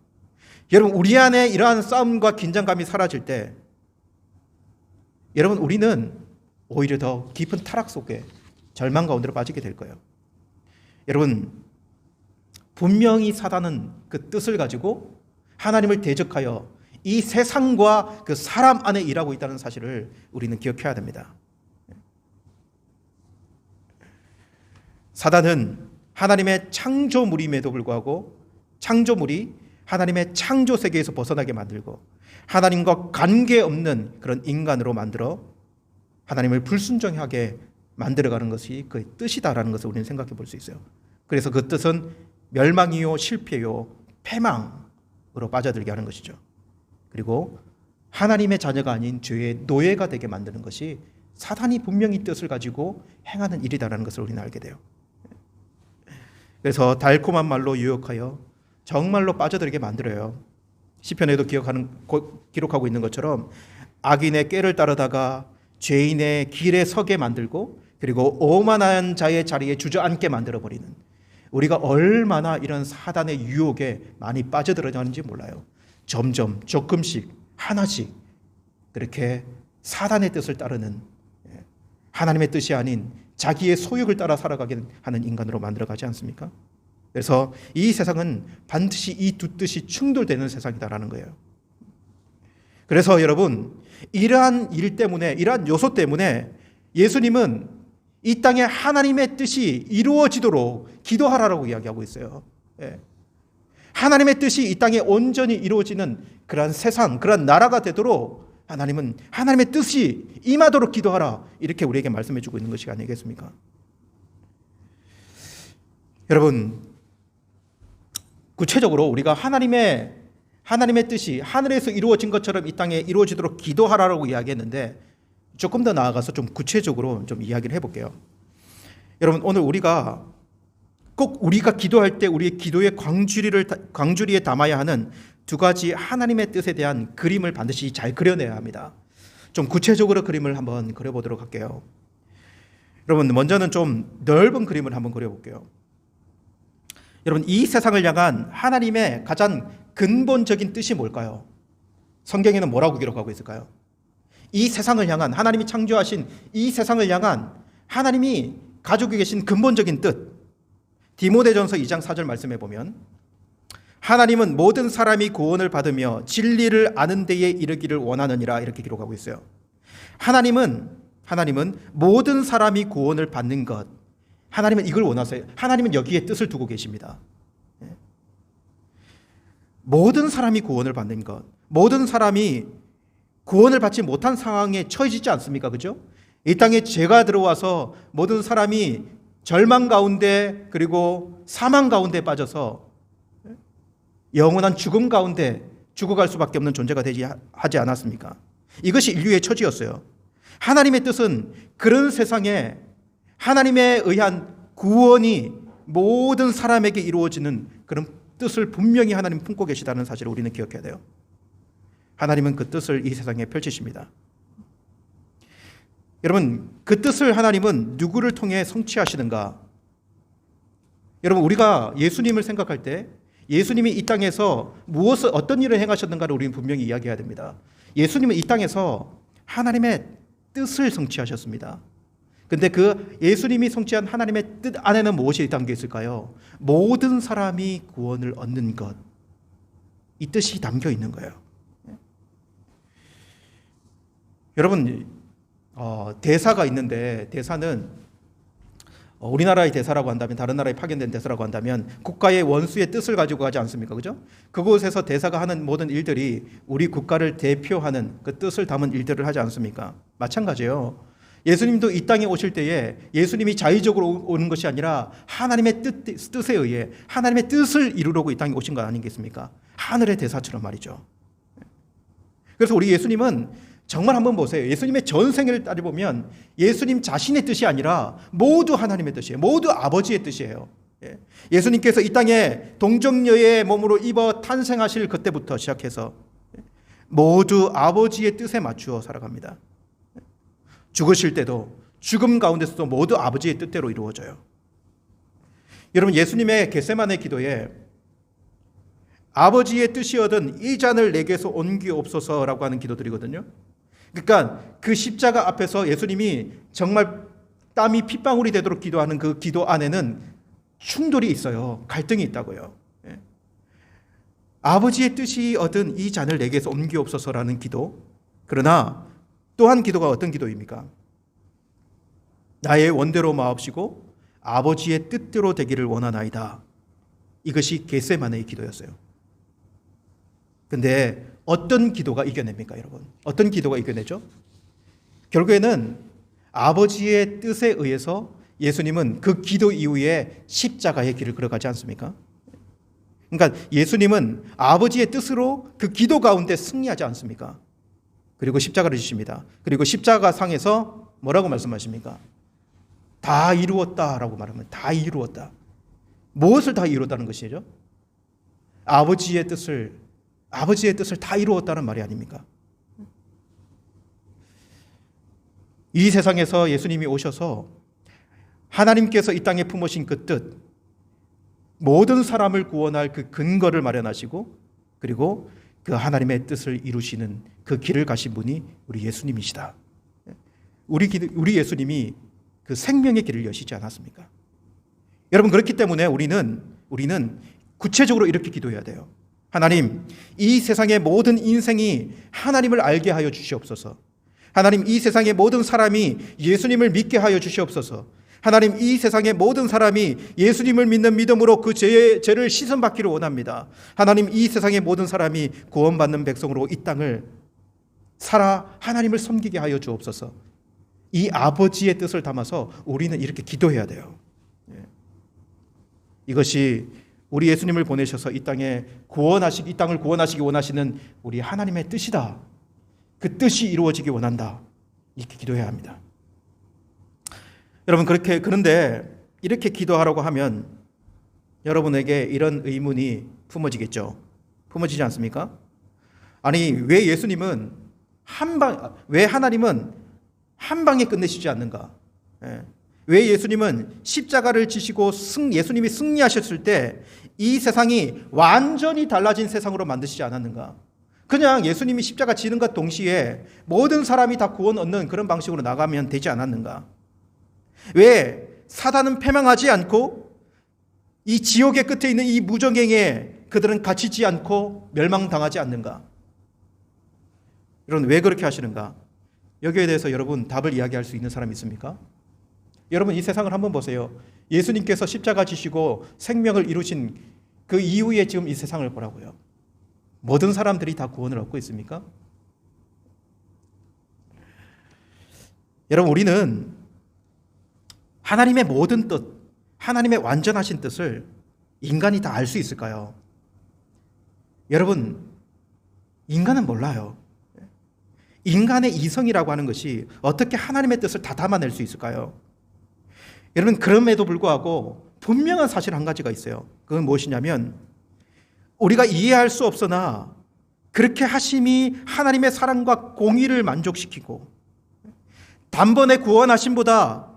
[SPEAKER 1] 여러분, 우리 안에 이러한 싸움과 긴장감이 사라질 때 여러분, 우리는 오히려 더 깊은 타락 속에 절망 가운데로 빠지게 될 거예요. 여러분, 분명히 사단은 그 뜻을 가지고 하나님을 대적하여 이 세상과 그 사람 안에 일하고 있다는 사실을 우리는 기억해야 됩니다. 사단은 하나님의 창조물임에도 불구하고 창조물이 하나님의 창조 세계에서 벗어나게 만들고 하나님과 관계없는 그런 인간으로 만들어 하나님을 불순종하게 만들어가는 것이 그의 뜻이다라는 것을 우리는 생각해 볼 수 있어요. 그래서 그 뜻은 멸망이요, 실패요, 패망으로 빠져들게 하는 것이죠. 그리고 하나님의 자녀가 아닌 죄의 노예가 되게 만드는 것이 사단이 분명히 뜻을 가지고 행하는 일이다라는 것을 우리는 알게 돼요. 그래서 달콤한 말로 유혹하여 정말로 빠져들게 만들어요. 시편에도 기록하고 있는 것처럼 악인의 꾀를 따르다가 죄인의 길에 서게 만들고 그리고 오만한 자의 자리에 주저앉게 만들어버리는, 우리가 얼마나 이런 사단의 유혹에 많이 빠져들어가는지 몰라요. 점점 조금씩 하나씩 그렇게 사단의 뜻을 따르는, 하나님의 뜻이 아닌 자기의 소욕을 따라 살아가게 하는 인간으로 만들어가지 않습니까? 그래서 이 세상은 반드시 이 두 뜻이 충돌되는 세상이다라는 거예요. 그래서 여러분, 이러한 일 때문에, 이러한 요소 때문에 예수님은 이 땅에 하나님의 뜻이 이루어지도록 기도하라고 이야기하고 있어요. 하나님의 뜻이 이 땅에 온전히 이루어지는 그러한 세상, 그러한 나라가 되도록 하나님은 하나님의 뜻이 임하도록 기도하라, 이렇게 우리에게 말씀해 주고 있는 것이 아니겠습니까? 여러분, 구체적으로 우리가 하나님의 뜻이 하늘에서 이루어진 것처럼 이 땅에 이루어지도록 기도하라고 이야기했는데, 조금 더 나아가서 좀 구체적으로 좀 이야기를 해볼게요. 여러분, 오늘 우리가 꼭 우리가 기도할 때 우리의 기도의 광주리에 담아야 하는 두 가지 하나님의 뜻에 대한 그림을 반드시 잘 그려내야 합니다. 좀 구체적으로 그림을 한번 그려보도록 할게요. 여러분, 먼저는 좀 넓은 그림을 한번 그려볼게요. 여러분, 이 세상을 향한 하나님의 가장 근본적인 뜻이 뭘까요? 성경에는 뭐라고 기록하고 있을까요? 이 세상을 향한, 하나님이 창조하신 이 세상을 향한 하나님이 가지고 계신 근본적인 뜻, 디모데전서 2장 4절 말씀해 보면 하나님은 모든 사람이 구원을 받으며 진리를 아는 데에 이르기를 원하느니라, 이렇게 기록하고 있어요. 하나님은 모든 사람이 구원을 받는 것, 하나님은 이걸 원하세요. 하나님은 여기에 뜻을 두고 계십니다. 모든 사람이 구원을 받는 것, 모든 사람이 구원을 받지 못한 상황에 처해지지 않습니까? 그죠? 이 땅에 죄가 들어와서 모든 사람이 절망 가운데 그리고 사망 가운데 빠져서 영원한 죽음 가운데 죽어갈 수밖에 없는 존재가 하지 않았습니까? 이것이 인류의 처지였어요. 하나님의 뜻은 그런 세상에 하나님에 의한 구원이 모든 사람에게 이루어지는 그런 뜻을 분명히 하나님 품고 계시다는 사실을 우리는 기억해야 돼요. 하나님은 그 뜻을 이 세상에 펼치십니다. 여러분, 그 뜻을 하나님은 누구를 통해 성취하시는가? 여러분, 우리가 예수님을 생각할 때 예수님이 이 땅에서 어떤 일을 행하셨는가를 우리는 분명히 이야기해야 됩니다. 예수님은 이 땅에서 하나님의 뜻을 성취하셨습니다. 근데 그 예수님이 성취한 하나님의 뜻 안에는 무엇이 담겨 있을까요? 모든 사람이 구원을 얻는 것, 이 뜻이 담겨 있는 거예요. 여러분, 대사가 있는데, 대사는 우리나라의 대사라고 한다면, 다른 나라에 파견된 대사라고 한다면 국가의 원수의 뜻을 가지고 가지 않습니까? 그죠? 그곳에서 대사가 하는 모든 일들이 우리 국가를 대표하는 그 뜻을 담은 일들을 하지 않습니까? 마찬가지예요. 예수님도 이 땅에 오실 때에 예수님이 자의적으로 오는 것이 아니라 하나님의 뜻에 의해 하나님의 뜻을 이루려고 이 땅에 오신 것 아니겠습니까? 하늘의 대사처럼 말이죠. 그래서 우리 예수님은 정말 한번 보세요. 예수님의 전생애를 따져보면 예수님 자신의 뜻이 아니라 모두 하나님의 뜻이에요. 모두 아버지의 뜻이에요. 예수님께서 이 땅에 동정녀의 몸으로 입어 탄생하실 그때부터 시작해서 모두 아버지의 뜻에 맞추어 살아갑니다. 죽으실 때도 죽음 가운데서도 모두 아버지의 뜻대로 이루어져요. 여러분, 예수님의 겟세마네 기도에 아버지의 뜻이거든 이 잔을 내게서 옮기옵소서라고 하는 기도들이거든요. 그러니까 그 십자가 앞에서 예수님이 정말 땀이 핏방울이 되도록 기도하는 그 기도 안에는 충돌이 있어요. 갈등이 있다고요. 예. 아버지의 뜻이 얻은 이 잔을 내게서 옮기옵소서라는 기도. 그러나 또한 기도가 어떤 기도입니까? 나의 원대로 마옵시고 아버지의 뜻대로 되기를 원하나이다. 이것이 겟세마네의 기도였어요. 근데 어떤 기도가 이겨냅니까, 여러분? 어떤 기도가 이겨내죠? 결국에는 아버지의 뜻에 의해서 예수님은 그 기도 이후에 십자가의 길을 걸어가지 않습니까? 그러니까 예수님은 아버지의 뜻으로 그 기도 가운데 승리하지 않습니까? 그리고 십자가를 지십니다. 그리고 십자가 상에서 뭐라고 말씀하십니까? 다 이루었다라고 말하면 다 이루었다. 무엇을 다 이루었다는 것이죠? 아버지의 뜻을 다 이루었다는 말이 아닙니까? 이 세상에서 예수님이 오셔서 하나님께서 이 땅에 품으신 그 뜻, 모든 사람을 구원할 그 근거를 마련하시고 그리고 그 하나님의 뜻을 이루시는 그 길을 가신 분이 우리 예수님이시다. 우리 예수님이 그 생명의 길을 여시지 않았습니까? 여러분, 그렇기 때문에 우리는 구체적으로 이렇게 기도해야 돼요. 하나님, 이 세상의 모든 인생이 하나님을 알게 하여 주시옵소서. 하나님, 이 세상의 모든 사람이 예수님을 믿게 하여 주시옵소서. 하나님, 이 세상의 모든 사람이 예수님을 믿는 믿음으로 그 죄를 씻음받기를 원합니다. 하나님, 이 세상의 모든 사람이 구원받는 백성으로 이 땅을 살아 하나님을 섬기게 하여 주옵소서. 이 아버지의 뜻을 담아서 우리는 이렇게 기도해야 돼요. 이것이 우리 예수님을 보내셔서 이 땅을 구원하시기 원하시는 우리 하나님의 뜻이다. 그 뜻이 이루어지기 원한다. 이렇게 기도해야 합니다. 여러분, 그런데 이렇게 기도하라고 하면 여러분에게 이런 의문이 품어지겠죠. 품어지지 않습니까? 아니, 왜 하나님은 한 방에 끝내시지 않는가? 왜 예수님은 십자가를 지시고 예수님이 승리하셨을 때 이 세상이 완전히 달라진 세상으로 만드시지 않았는가? 그냥 예수님이 십자가 지는 것 동시에 모든 사람이 다 구원 얻는 그런 방식으로 나가면 되지 않았는가? 왜 사단은 패망하지 않고 이 지옥의 끝에 있는 이 무정행에 그들은 갇히지 않고 멸망당하지 않는가? 여러분, 왜 그렇게 하시는가? 여기에 대해서 여러분 답을 이야기할 수 있는 사람이 있습니까? 여러분, 이 세상을 한번 보세요. 예수님께서 십자가 지시고 생명을 이루신 그 이후에 지금 이 세상을 보라고요. 모든 사람들이 다 구원을 얻고 있습니까? 여러분, 우리는 하나님의 모든 뜻, 하나님의 완전하신 뜻을 인간이 다 알 수 있을까요? 여러분, 인간은 몰라요. 인간의 이성이라고 하는 것이 어떻게 하나님의 뜻을 다 담아낼 수 있을까요? 여러분, 그럼에도 불구하고 분명한 사실 한 가지가 있어요. 그건 무엇이냐면 우리가 이해할 수 없으나 그렇게 하심이 하나님의 사랑과 공의를 만족시키고 단번에 구원하심보다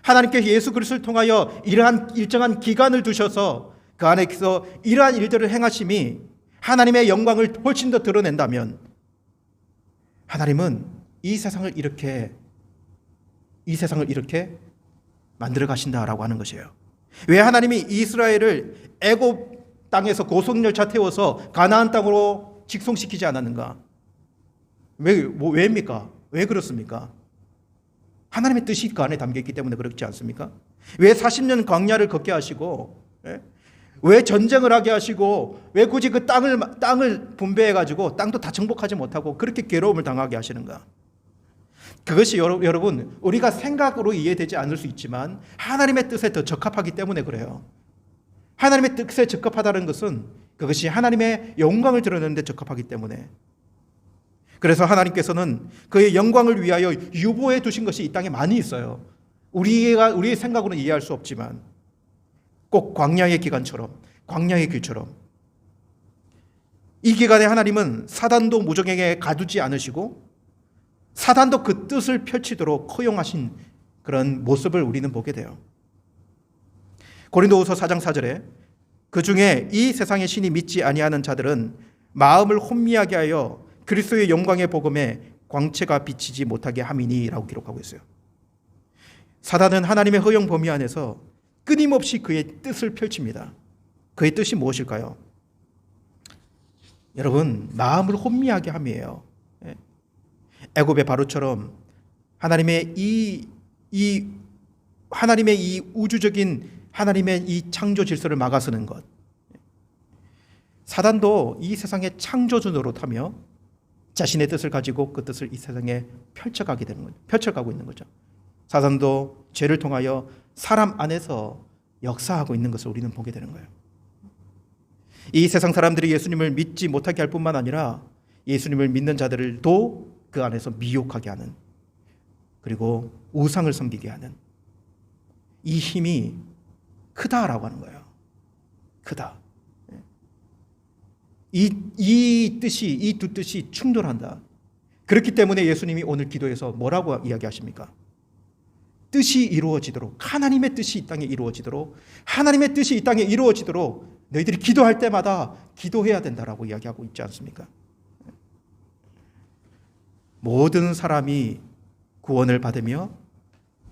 [SPEAKER 1] 하나님께서 예수 그리스도를 통하여 이러한 일정한 기간을 두셔서 그 안에서 이러한 일들을 행하심이 하나님의 영광을 훨씬 더 드러낸다면 하나님은 이 세상을 이렇게 만들어 가신다라고 하는 것이에요. 왜 하나님이 이스라엘을 애굽 땅에서 고속열차 태워서 가나안 땅으로 직송시키지 않았는가? 왜입니까? 왜 그렇습니까? 하나님의 뜻이 그 안에 담겨 있기 때문에 그렇지 않습니까? 왜 40년 광야를 걷게 하시고, 왜 전쟁을 하게 하시고, 왜 굳이 그 땅을 분배해 가지고 땅도 다 정복하지 못하고 그렇게 괴로움을 당하게 하시는가? 그것이 여러분, 우리가 생각으로 이해되지 않을 수 있지만 하나님의 뜻에 더 적합하기 때문에 그래요. 하나님의 뜻에 적합하다는 것은 그것이 하나님의 영광을 드러내는 데 적합하기 때문에. 그래서 하나님께서는 그의 영광을 위하여 유보해 두신 것이 이 땅에 많이 있어요. 우리의 생각으로는 이해할 수 없지만 꼭 광야의 기간처럼, 광야의 길처럼 이 기간에 하나님은 사단도 무정행에 가두지 않으시고 사단도 그 뜻을 펼치도록 허용하신 그런 모습을 우리는 보게 돼요. 고린도후서 4장 4절에 그 중에 이 세상의 신이 믿지 아니하는 자들은 마음을 혼미하게 하여 그리스도의 영광의 복음에 광채가 비치지 못하게 함이니라고 기록하고 있어요. 사단은 하나님의 허용 범위 안에서 끊임없이 그의 뜻을 펼칩니다. 그의 뜻이 무엇일까요? 여러분, 마음을 혼미하게 함이에요. 애굽의 바로처럼 하나님의 하나님의 이 우주적인 하나님의 이 창조 질서를 막아서는 것. 사단도 이 세상의 창조주 노릇하며 자신의 뜻을 가지고 그 뜻을 이 세상에 펼쳐가게 되는 거죠. 펼쳐가고 있는 거죠. 사단도 죄를 통하여 사람 안에서 역사하고 있는 것을 우리는 보게 되는 거예요. 이 세상 사람들이 예수님을 믿지 못하게 할 뿐만 아니라 예수님을 믿는 자들도 그 안에서 미혹하게 하는, 그리고 우상을 섬기게 하는 이 힘이 크다라고 하는 거예요. 크다. 이 뜻이, 이 두 뜻이 충돌한다. 그렇기 때문에 예수님이 오늘 기도에서 뭐라고 이야기하십니까? 뜻이 이루어지도록, 하나님의 뜻이 이 땅에 이루어지도록, 하나님의 뜻이 이 땅에 이루어지도록 너희들이 기도할 때마다 기도해야 된다라고 이야기하고 있지 않습니까? 모든 사람이 구원을 받으며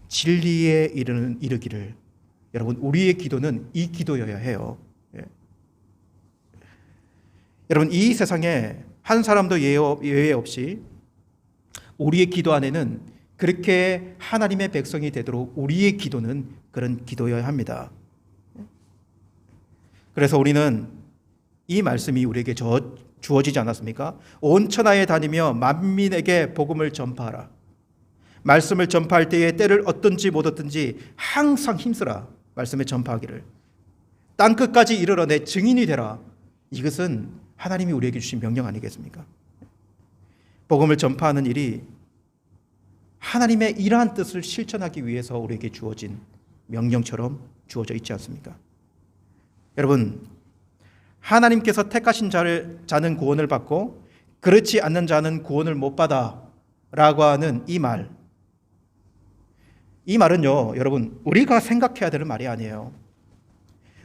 [SPEAKER 1] 진리에 이르기를, 여러분, 우리의 기도는 이 기도여야 해요. 여러분, 이 세상에 한 사람도 예외 없이 우리의 기도 안에는 그렇게 하나님의 백성이 되도록 우리의 기도는 그런 기도여야 합니다. 그래서 우리는 이 말씀이 우리에게 주어지지 않았습니까? 온 천하에 다니며 만민에게 복음을 전파하라. 말씀을 전파할 때에 때를 얻든지 못 얻든지 항상 힘쓰라. 말씀을 전파하기를. 땅끝까지 이르러 내 증인이 되라. 이것은 하나님이 우리에게 주신 명령 아니겠습니까? 복음을 전파하는 일이 하나님의 이러한 뜻을 실천하기 위해서 우리에게 주어진 명령처럼 주어져 있지 않습니까? 여러분, 하나님께서 택하신 자는 구원을 받고 그렇지 않는 자는 구원을 못 받아 라고 하는 이 말은요, 여러분, 우리가 생각해야 되는 말이 아니에요.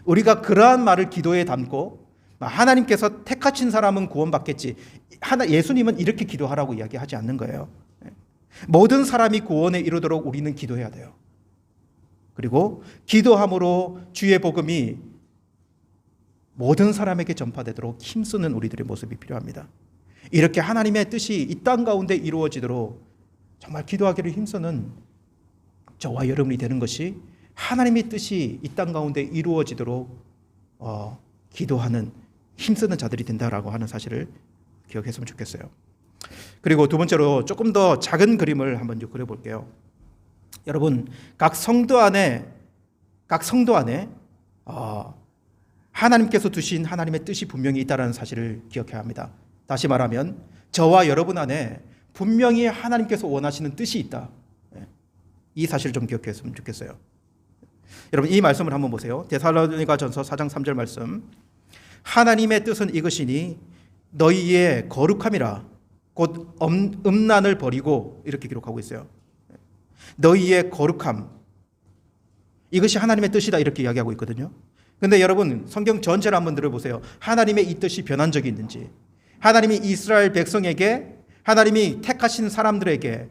[SPEAKER 1] 우리가 그러한 말을 기도에 담고 하나님께서 택하신 사람은 구원받겠지, 예수님은 이렇게 기도하라고 이야기하지 않는 거예요. 모든 사람이 구원에 이르도록 우리는 기도해야 돼요. 그리고 기도함으로 주의 복음이 모든 사람에게 전파되도록 힘쓰는 우리들의 모습이 필요합니다. 이렇게 하나님의 뜻이 이 땅 가운데 이루어지도록 정말 기도하기를 힘쓰는 저와 여러분이 되는 것이, 하나님의 뜻이 이 땅 가운데 이루어지도록 기도하는, 힘쓰는 자들이 된다라고 하는 사실을 기억했으면 좋겠어요. 그리고 두 번째로 조금 더 작은 그림을 한번 그려볼게요. 여러분, 각 성도 안에 하나님께서 두신 하나님의 뜻이 분명히 있다는 사실을 기억해야 합니다. 다시 말하면 저와 여러분 안에 분명히 하나님께서 원하시는 뜻이 있다. 이 사실을 좀 기억했으면 좋겠어요. 여러분, 이 말씀을 한번 보세요. 데살로니가전서 4장 3절 말씀. 하나님의 뜻은 이것이니 너희의 거룩함이라 곧 음란을 버리고, 이렇게 기록하고 있어요. 너희의 거룩함, 이것이 하나님의 뜻이다, 이렇게 이야기하고 있거든요. 근데 여러분, 성경 전체를 한번 들어보세요. 하나님의 이 뜻이 변한 적이 있는지, 하나님이 이스라엘 백성에게, 하나님이 택하신 사람들에게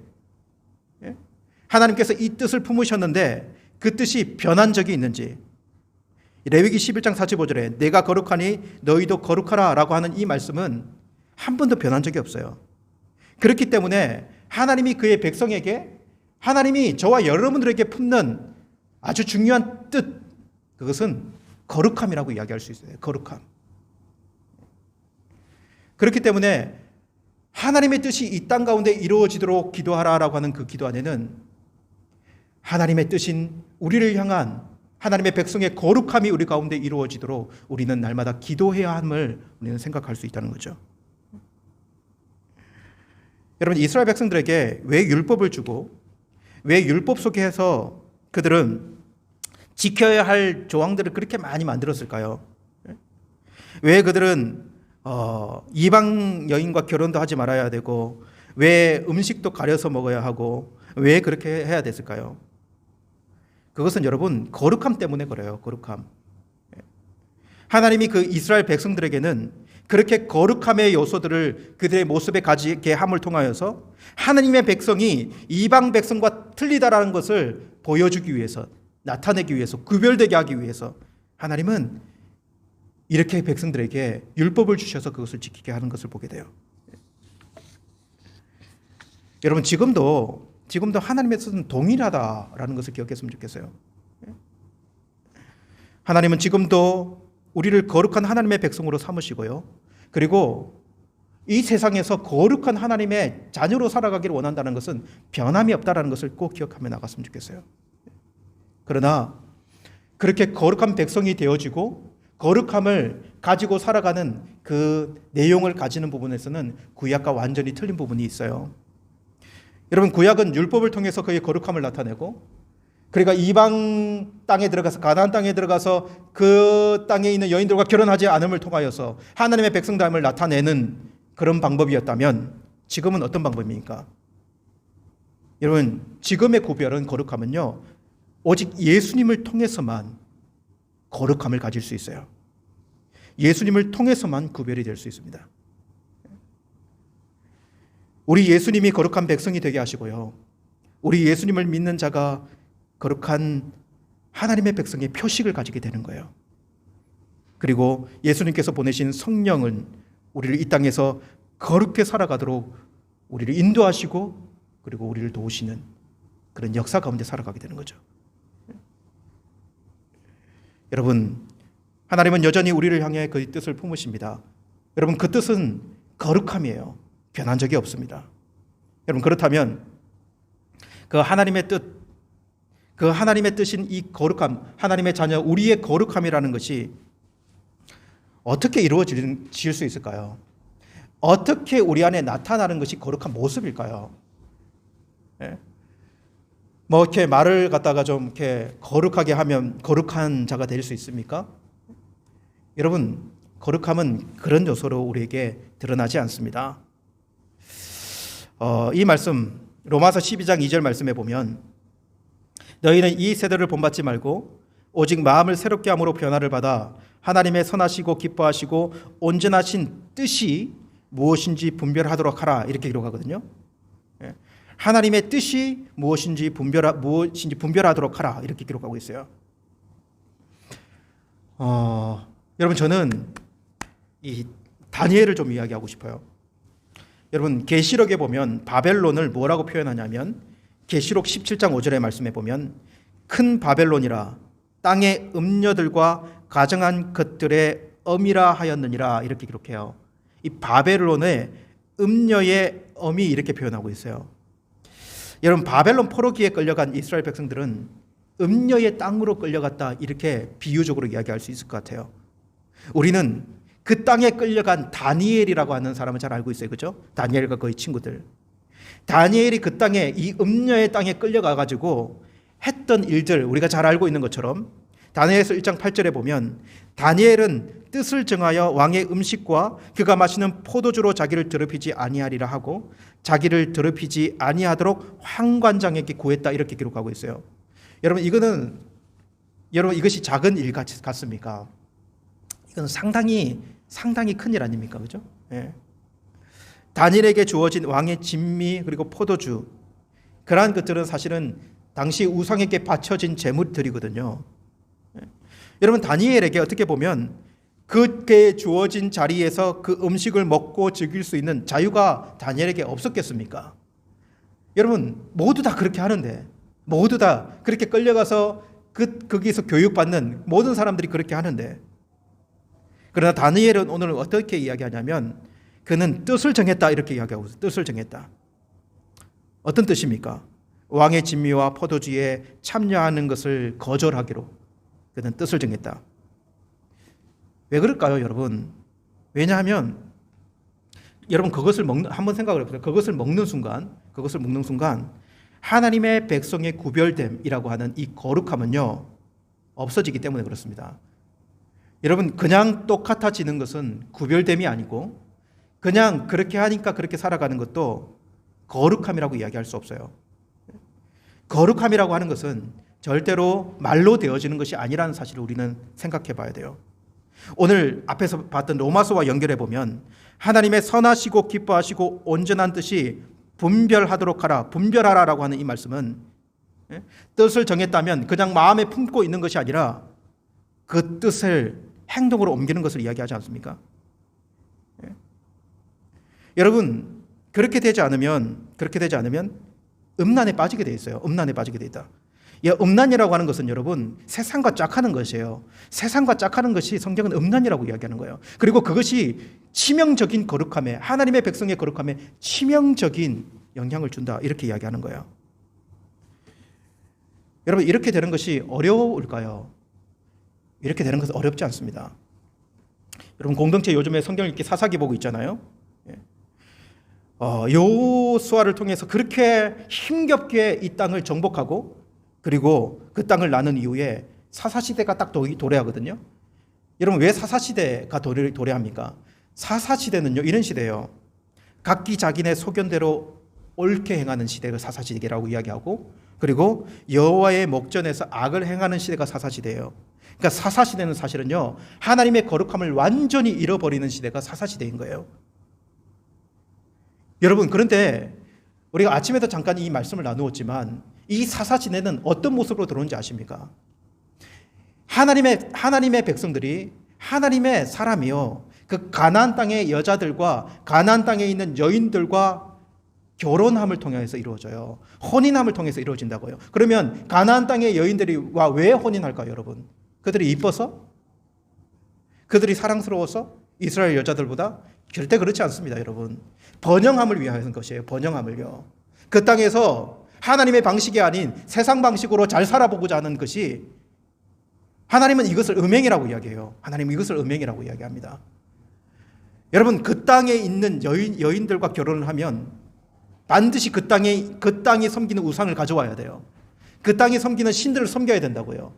[SPEAKER 1] 하나님께서 이 뜻을 품으셨는데 그 뜻이 변한 적이 있는지. 레위기 11장 45절에 내가 거룩하니 너희도 거룩하라 라고 하는 이 말씀은 한 번도 변한 적이 없어요. 그렇기 때문에 하나님이 그의 백성에게, 하나님이 저와 여러분들에게 품는 아주 중요한 뜻, 그것은 거룩함이라고 이야기할 수 있어요. 거룩함. 그렇기 때문에 하나님의 뜻이 이 땅 가운데 이루어지도록 기도하라라고 하는 그 기도 안에는 하나님의 뜻인 우리를 향한 하나님의 백성의 거룩함이 우리 가운데 이루어지도록 우리는 날마다 기도해야 함을 우리는 생각할 수 있다는 거죠. 여러분, 이스라엘 백성들에게 왜 율법을 주고, 왜 율법 속에서 그들은 지켜야 할 조항들을 그렇게 많이 만들었을까요? 왜 그들은 이방 여인과 결혼도 하지 말아야 되고, 왜 음식도 가려서 먹어야 하고, 왜 그렇게 해야 됐을까요? 그것은 여러분, 거룩함 때문에 그래요. 거룩함. 하나님이 그 이스라엘 백성들에게는 그렇게 거룩함의 요소들을 그들의 모습에 가지게 함을 통하여서 하나님의 백성이 이방 백성과 틀리다라는 것을 보여주기 위해서, 나타내기 위해서, 구별되게 하기 위해서 하나님은 이렇게 백성들에게 율법을 주셔서 그것을 지키게 하는 것을 보게 돼요. 여러분, 지금도 하나님의 뜻은 동일하다라는 것을 기억했으면 좋겠어요. 하나님은 지금도 우리를 거룩한 하나님의 백성으로 삼으시고요. 그리고 이 세상에서 거룩한 하나님의 자녀로 살아가기를 원한다는 것은 변함이 없다는 것을 꼭 기억하며 나갔으면 좋겠어요. 그러나 그렇게 거룩한 백성이 되어지고 거룩함을 가지고 살아가는 그 내용을 가지는 부분에서는 구약과 완전히 틀린 부분이 있어요. 여러분, 구약은 율법을 통해서 그의 거룩함을 나타내고, 그러니까 이방 땅에 들어가서, 가나안 땅에 들어가서 그 땅에 있는 여인들과 결혼하지 않음을 통하여서 하나님의 백성됨을 나타내는 그런 방법이었다면, 지금은 어떤 방법입니까? 여러분, 지금의 구별은, 거룩함은요, 오직 예수님을 통해서만 거룩함을 가질 수 있어요. 예수님을 통해서만 구별이 될 수 있습니다. 우리 예수님이 거룩한 백성이 되게 하시고요, 우리 예수님을 믿는 자가 거룩한 하나님의 백성의 표식을 가지게 되는 거예요. 그리고 예수님께서 보내신 성령은 우리를 이 땅에서 거룩게 살아가도록 우리를 인도하시고, 그리고 우리를 도우시는 그런 역사 가운데 살아가게 되는 거죠. 여러분, 하나님은 여전히 우리를 향해 그 뜻을 품으십니다. 여러분, 그 뜻은 거룩함이에요. 변한 적이 없습니다. 여러분, 그렇다면 그 하나님의 뜻인 이 거룩함, 하나님의 자녀, 우리의 거룩함이라는 것이 어떻게 이루어질 수 있을까요? 어떻게 우리 안에 나타나는 것이 거룩한 모습일까요? 뭐 이렇게 말을 갖다가 좀 이렇게 거룩하게 하면 거룩한 자가 될 수 있습니까? 여러분, 거룩함은 그런 요소로 우리에게 드러나지 않습니다. 이 말씀, 로마서 12장 2절 말씀에 보면, 너희는 이 세대를 본받지 말고 오직 마음을 새롭게 함으로 변화를 받아 하나님의 선하시고 기뻐하시고 온전하신 뜻이 무엇인지 분별하도록 하라, 이렇게 기록하거든요. 하나님의 뜻이 무엇인지 분별하도록 하라, 이렇게 기록하고 있어요. 여러분, 저는 이 다니엘을 좀 이야기하고 싶어요. 여러분, 계시록에 보면 바벨론을 뭐라고 표현하냐면, 계시록 17장 5절의 말씀에 보면 큰 바벨론이라 땅의 음녀들과 가정한 것들의 엄이라 하였느니라, 이렇게 기록해요. 이 바벨론의 음녀의 엄이 이렇게 표현하고 있어요. 여러분, 바벨론 포로기에 끌려간 이스라엘 백성들은 음녀의 땅으로 끌려갔다, 이렇게 비유적으로 이야기할 수 있을 것 같아요. 우리는 그 땅에 끌려간 다니엘이라고 하는 사람을 잘 알고 있어요. 그죠? 다니엘과 그의 친구들. 다니엘이 그 땅에, 이 음녀의 땅에 끌려가 가지고 했던 일들, 우리가 잘 알고 있는 것처럼 다니엘서 1장 8절에 보면, 다니엘은 뜻을 정하여 왕의 음식과 그가 마시는 포도주로 자기를 더럽히지 아니하리라 하고 자기를 더럽히지 아니하도록 황관장에게 구했다, 이렇게 기록하고 있어요. 여러분, 이것이 작은 일 같습니까? 이건 상당히 큰 일 아닙니까? 그죠? 예. 다니엘에게 주어진 왕의 진미, 그리고 포도주, 그러한 것들은 사실은 당시 우상에게 바쳐진 제물들이거든요. 예. 여러분, 다니엘에게 어떻게 보면 그게 주어진 자리에서 그 음식을 먹고 즐길 수 있는 자유가 다니엘에게 없었겠습니까? 여러분, 모두 다 그렇게 하는데, 모두 다 그렇게 끌려가서 거기서 교육받는 모든 사람들이 그렇게 하는데, 그러나 다니엘은 오늘 어떻게 이야기하냐면, 그는 뜻을 정했다, 이렇게 이야기하고 있어요. 뜻을 정했다. 어떤 뜻입니까? 왕의 진미와 포도주에 참여하는 것을 거절하기로 그는 뜻을 정했다. 왜 그럴까요, 여러분? 왜냐하면 여러분, 한번 생각을 해보세요. 그것을 먹는 순간 하나님의 백성의 구별됨이라고 하는 이 거룩함은요, 없어지기 때문에 그렇습니다. 여러분, 그냥 똑같아지는 것은 구별됨이 아니고, 그냥 그렇게 하니까 그렇게 살아가는 것도 거룩함이라고 이야기할 수 없어요. 거룩함이라고 하는 것은 절대로 말로 되어지는 것이 아니라는 사실을 우리는 생각해 봐야 돼요. 오늘 앞에서 봤던 로마서와 연결해 보면 하나님의 선하시고 기뻐하시고 온전한 뜻이 분별하도록 하라, 분별하라라고 하는 이 말씀은 뜻을 정했다면 그냥 마음에 품고 있는 것이 아니라 그 뜻을 행동으로 옮기는 것을 이야기하지 않습니까? 여러분, 그렇게 되지 않으면 음란에 빠지게 돼 있어요. 음란에 빠지게 돼 있다. 음란이라고 하는 것은 여러분 세상과 짝하는 것이에요. 세상과 짝하는 것이 성경은 음란이라고 이야기하는 거예요. 그리고 그것이 치명적인 거룩함에, 하나님의 백성의 거룩함에 치명적인 영향을 준다, 이렇게 이야기하는 거예요. 여러분, 이렇게 되는 것이 어려울까요? 이렇게 되는 것은 어렵지 않습니다. 여러분, 공동체 요즘에 성경 읽기 사사기 보고 있잖아요. 여호수아를 통해서 그렇게 힘겹게 이 땅을 정복하고 그리고 그 땅을 나눈 이후에 사사시대가 딱 도래하거든요. 여러분, 왜 사사시대가 도래합니까? 사사시대는요, 이런 시대예요. 각기 자기네 소견대로 옳게 행하는 시대를 사사시대라고 이야기하고, 그리고 여호와의 목전에서 악을 행하는 시대가 사사시대예요. 그러니까 사사시대는 사실은요, 하나님의 거룩함을 완전히 잃어버리는 시대가 사사시대인 거예요. 여러분, 그런데 우리가 아침에도 잠깐 이 말씀을 나누었지만 이 사사시대는 어떤 모습으로 들어오는지 아십니까? 하나님의 백성들이, 하나님의 사람이요, 그 가나안 땅의 여자들과 가나안 땅에 있는 여인들과 결혼함을 통해서 이루어져요. 혼인함을 통해서 이루어진다고요. 그러면 가나안 땅의 여인들과 왜 혼인할까요, 여러분? 그들이 이뻐서? 그들이 사랑스러워서? 이스라엘 여자들보다? 절대 그렇지 않습니다, 여러분. 번영함을 위한 것이에요. 번영함을요. 그 땅에서 하나님의 방식이 아닌 세상 방식으로 잘 살아보고자 하는 것이, 하나님은 이것을 음행이라고 이야기해요. 하나님은 이것을 음행이라고 이야기합니다. 여러분, 그 땅에 있는 여인들과 결혼을 하면 반드시 그 땅이 섬기는 우상을 가져와야 돼요. 그 땅이 섬기는 신들을 섬겨야 된다고요.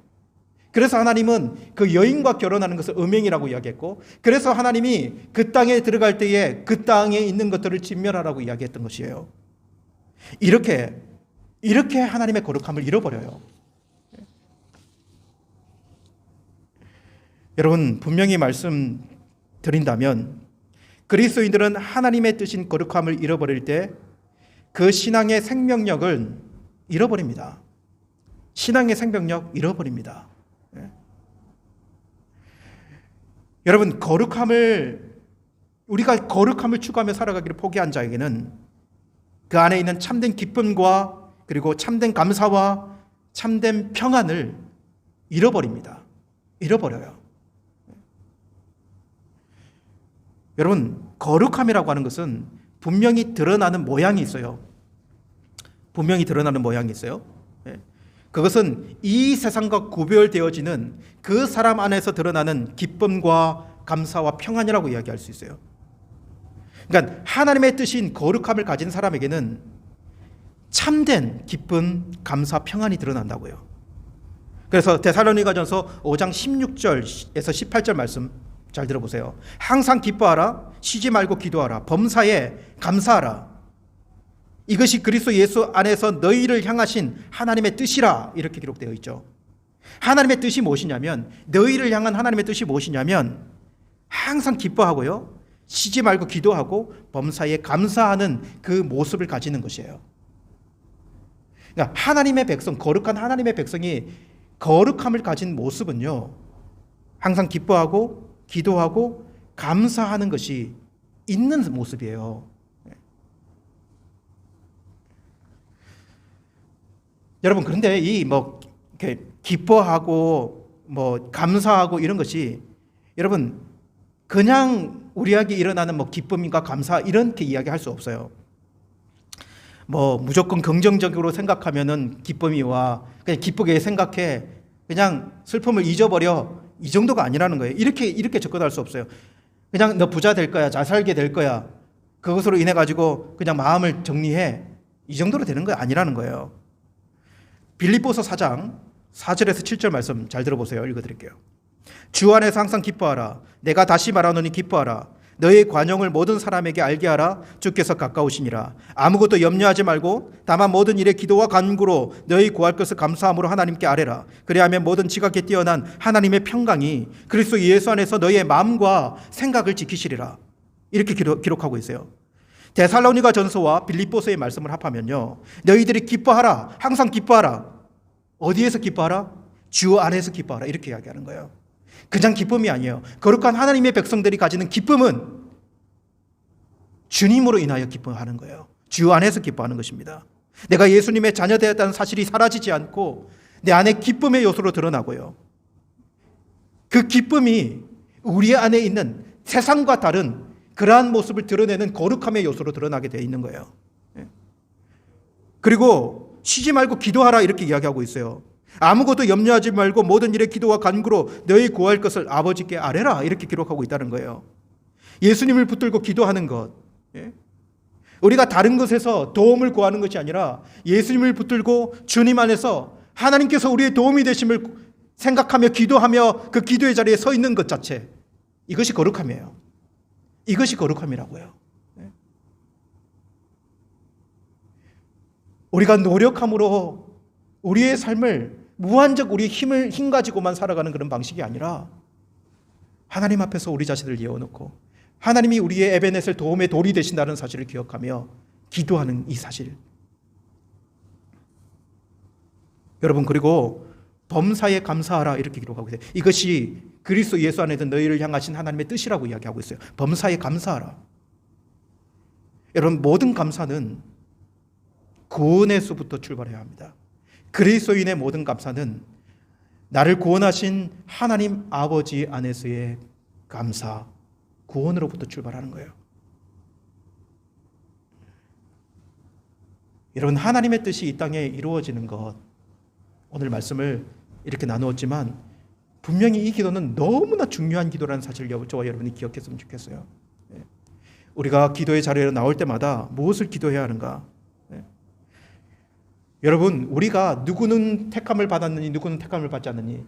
[SPEAKER 1] 그래서 하나님은 그 여인과 결혼하는 것을 음행이라고 이야기했고, 그래서 하나님이 그 땅에 들어갈 때에 그 땅에 있는 것들을 진멸하라고 이야기했던 것이에요. 이렇게 하나님의 거룩함을 잃어버려요. 여러분, 분명히 말씀드린다면 그리스도인들은 하나님의 뜻인 거룩함을 잃어버릴 때 그 신앙의 생명력을 잃어버립니다. 신앙의 생명력 잃어버립니다. 여러분, 우리가 거룩함을 추구하며 살아가기를 포기한 자에게는 그 안에 있는 참된 기쁨과 그리고 참된 감사와 참된 평안을 잃어버립니다. 잃어버려요. 여러분, 거룩함이라고 하는 것은 분명히 드러나는 모양이 있어요. 분명히 드러나는 모양이 있어요. 그것은 이 세상과 구별되어지는 그 사람 안에서 드러나는 기쁨과 감사와 평안이라고 이야기할 수 있어요. 그러니까 하나님의 뜻인 거룩함을 가진 사람에게는 참된 기쁨, 감사, 평안이 드러난다고요. 그래서 데살로니가전서 5장 16절에서 18절 말씀 잘 들어보세요. 항상 기뻐하라, 쉬지 말고 기도하라, 범사에 감사하라. 이것이 그리스도 예수 안에서 너희를 향하신 하나님의 뜻이라, 이렇게 기록되어 있죠. 하나님의 뜻이 무엇이냐면, 너희를 향한 하나님의 뜻이 무엇이냐면 항상 기뻐하고요, 쉬지 말고 기도하고 범사에 감사하는 그 모습을 가지는 것이에요. 그러니까 하나님의 백성, 거룩한 하나님의 백성이 거룩함을 가진 모습은요, 항상 기뻐하고 기도하고 감사하는 것이 있는 모습이에요. 여러분, 그런데 이렇게 기뻐하고 감사하고 이런 것이, 여러분, 그냥 우리에게 일어나는 기쁨과 감사 이렇게 이야기할 수 없어요. 무조건 긍정적으로 생각하면은 기쁨이와 그냥 기쁘게 생각해, 그냥 슬픔을 잊어버려, 이 정도가 아니라는 거예요. 이렇게 접근할 수 없어요. 그냥 너 부자 될 거야, 잘 살게 될 거야, 그것으로 인해 가지고 그냥 마음을 정리해, 이 정도로 되는 거 아니라는 거예요. 빌립보서 4장 4절에서 7절 말씀 잘 들어보세요. 읽어드릴게요. 주 안에서 항상 기뻐하라. 내가 다시 말하노니 기뻐하라. 너의 관용을 모든 사람에게 알게 하라. 주께서 가까우시니라. 아무것도 염려하지 말고 다만 모든 일에 기도와 간구로 너희 구할 것을 감사함으로 하나님께 아뢰라. 그리하면 모든 지각에 뛰어난 하나님의 평강이 그리스도 예수 안에서 너희의 마음과 생각을 지키시리라. 이렇게 기록하고 있어요. 데살로니가 전서와 빌립보서의 말씀을 합하면요, 너희들이 기뻐하라. 항상 기뻐하라. 어디에서 기뻐하라? 주 안에서 기뻐하라. 이렇게 이야기하는 거예요. 그냥 기쁨이 아니에요. 거룩한 하나님의 백성들이 가지는 기쁨은 주님으로 인하여 기뻐하는 거예요. 주 안에서 기뻐하는 것입니다. 내가 예수님의 자녀되었다는 사실이 사라지지 않고 내 안에 기쁨의 요소로 드러나고요. 그 기쁨이 우리 안에 있는 세상과 다른 그러한 모습을 드러내는 거룩함의 요소로 드러나게 되어 있는 거예요. 그리고 쉬지 말고 기도하라 이렇게 이야기하고 있어요. 아무것도 염려하지 말고 모든 일에 기도와 간구로 너희 구할 것을 아버지께 아뢰라 이렇게 기록하고 있다는 거예요. 예수님을 붙들고 기도하는 것, 우리가 다른 것에서 도움을 구하는 것이 아니라 예수님을 붙들고 주님 안에서 하나님께서 우리의 도움이 되심을 생각하며 기도하며 그 기도의 자리에 서 있는 것 자체, 이것이 거룩함이에요. 이것이 거룩함이라고요. 우리가 노력함으로 우리의 삶을 무한적 우리의 힘 가지고만 살아가는 그런 방식이 아니라 하나님 앞에서 우리 자신을 예워놓고 하나님이 우리의 에베넷을 도움의 돌이 되신다는 사실을 기억하며 기도하는 이 사실. 여러분, 그리고 범사에 감사하라 이렇게 기록하고 있어요. 이것이 그리스도 예수 안에 든 너희를 향하신 하나님의 뜻이라고 이야기하고 있어요. 범사에 감사하라. 여러분, 모든 감사는 구원에서부터 출발해야 합니다. 그리스도인의 모든 감사는 나를 구원하신 하나님 아버지 안에서의 감사, 구원으로부터 출발하는 거예요. 여러분, 하나님의 뜻이 이 땅에 이루어지는 것, 오늘 말씀을 이렇게 나누었지만 분명히 이 기도는 너무나 중요한 기도라는 사실을 저와 여러분이 기억했으면 좋겠어요. 우리가 기도의 자리에 나올 때마다 무엇을 기도해야 하는가? 여러분, 우리가 누구는 택함을 받았느니 누구는 택함을 받지 않느니,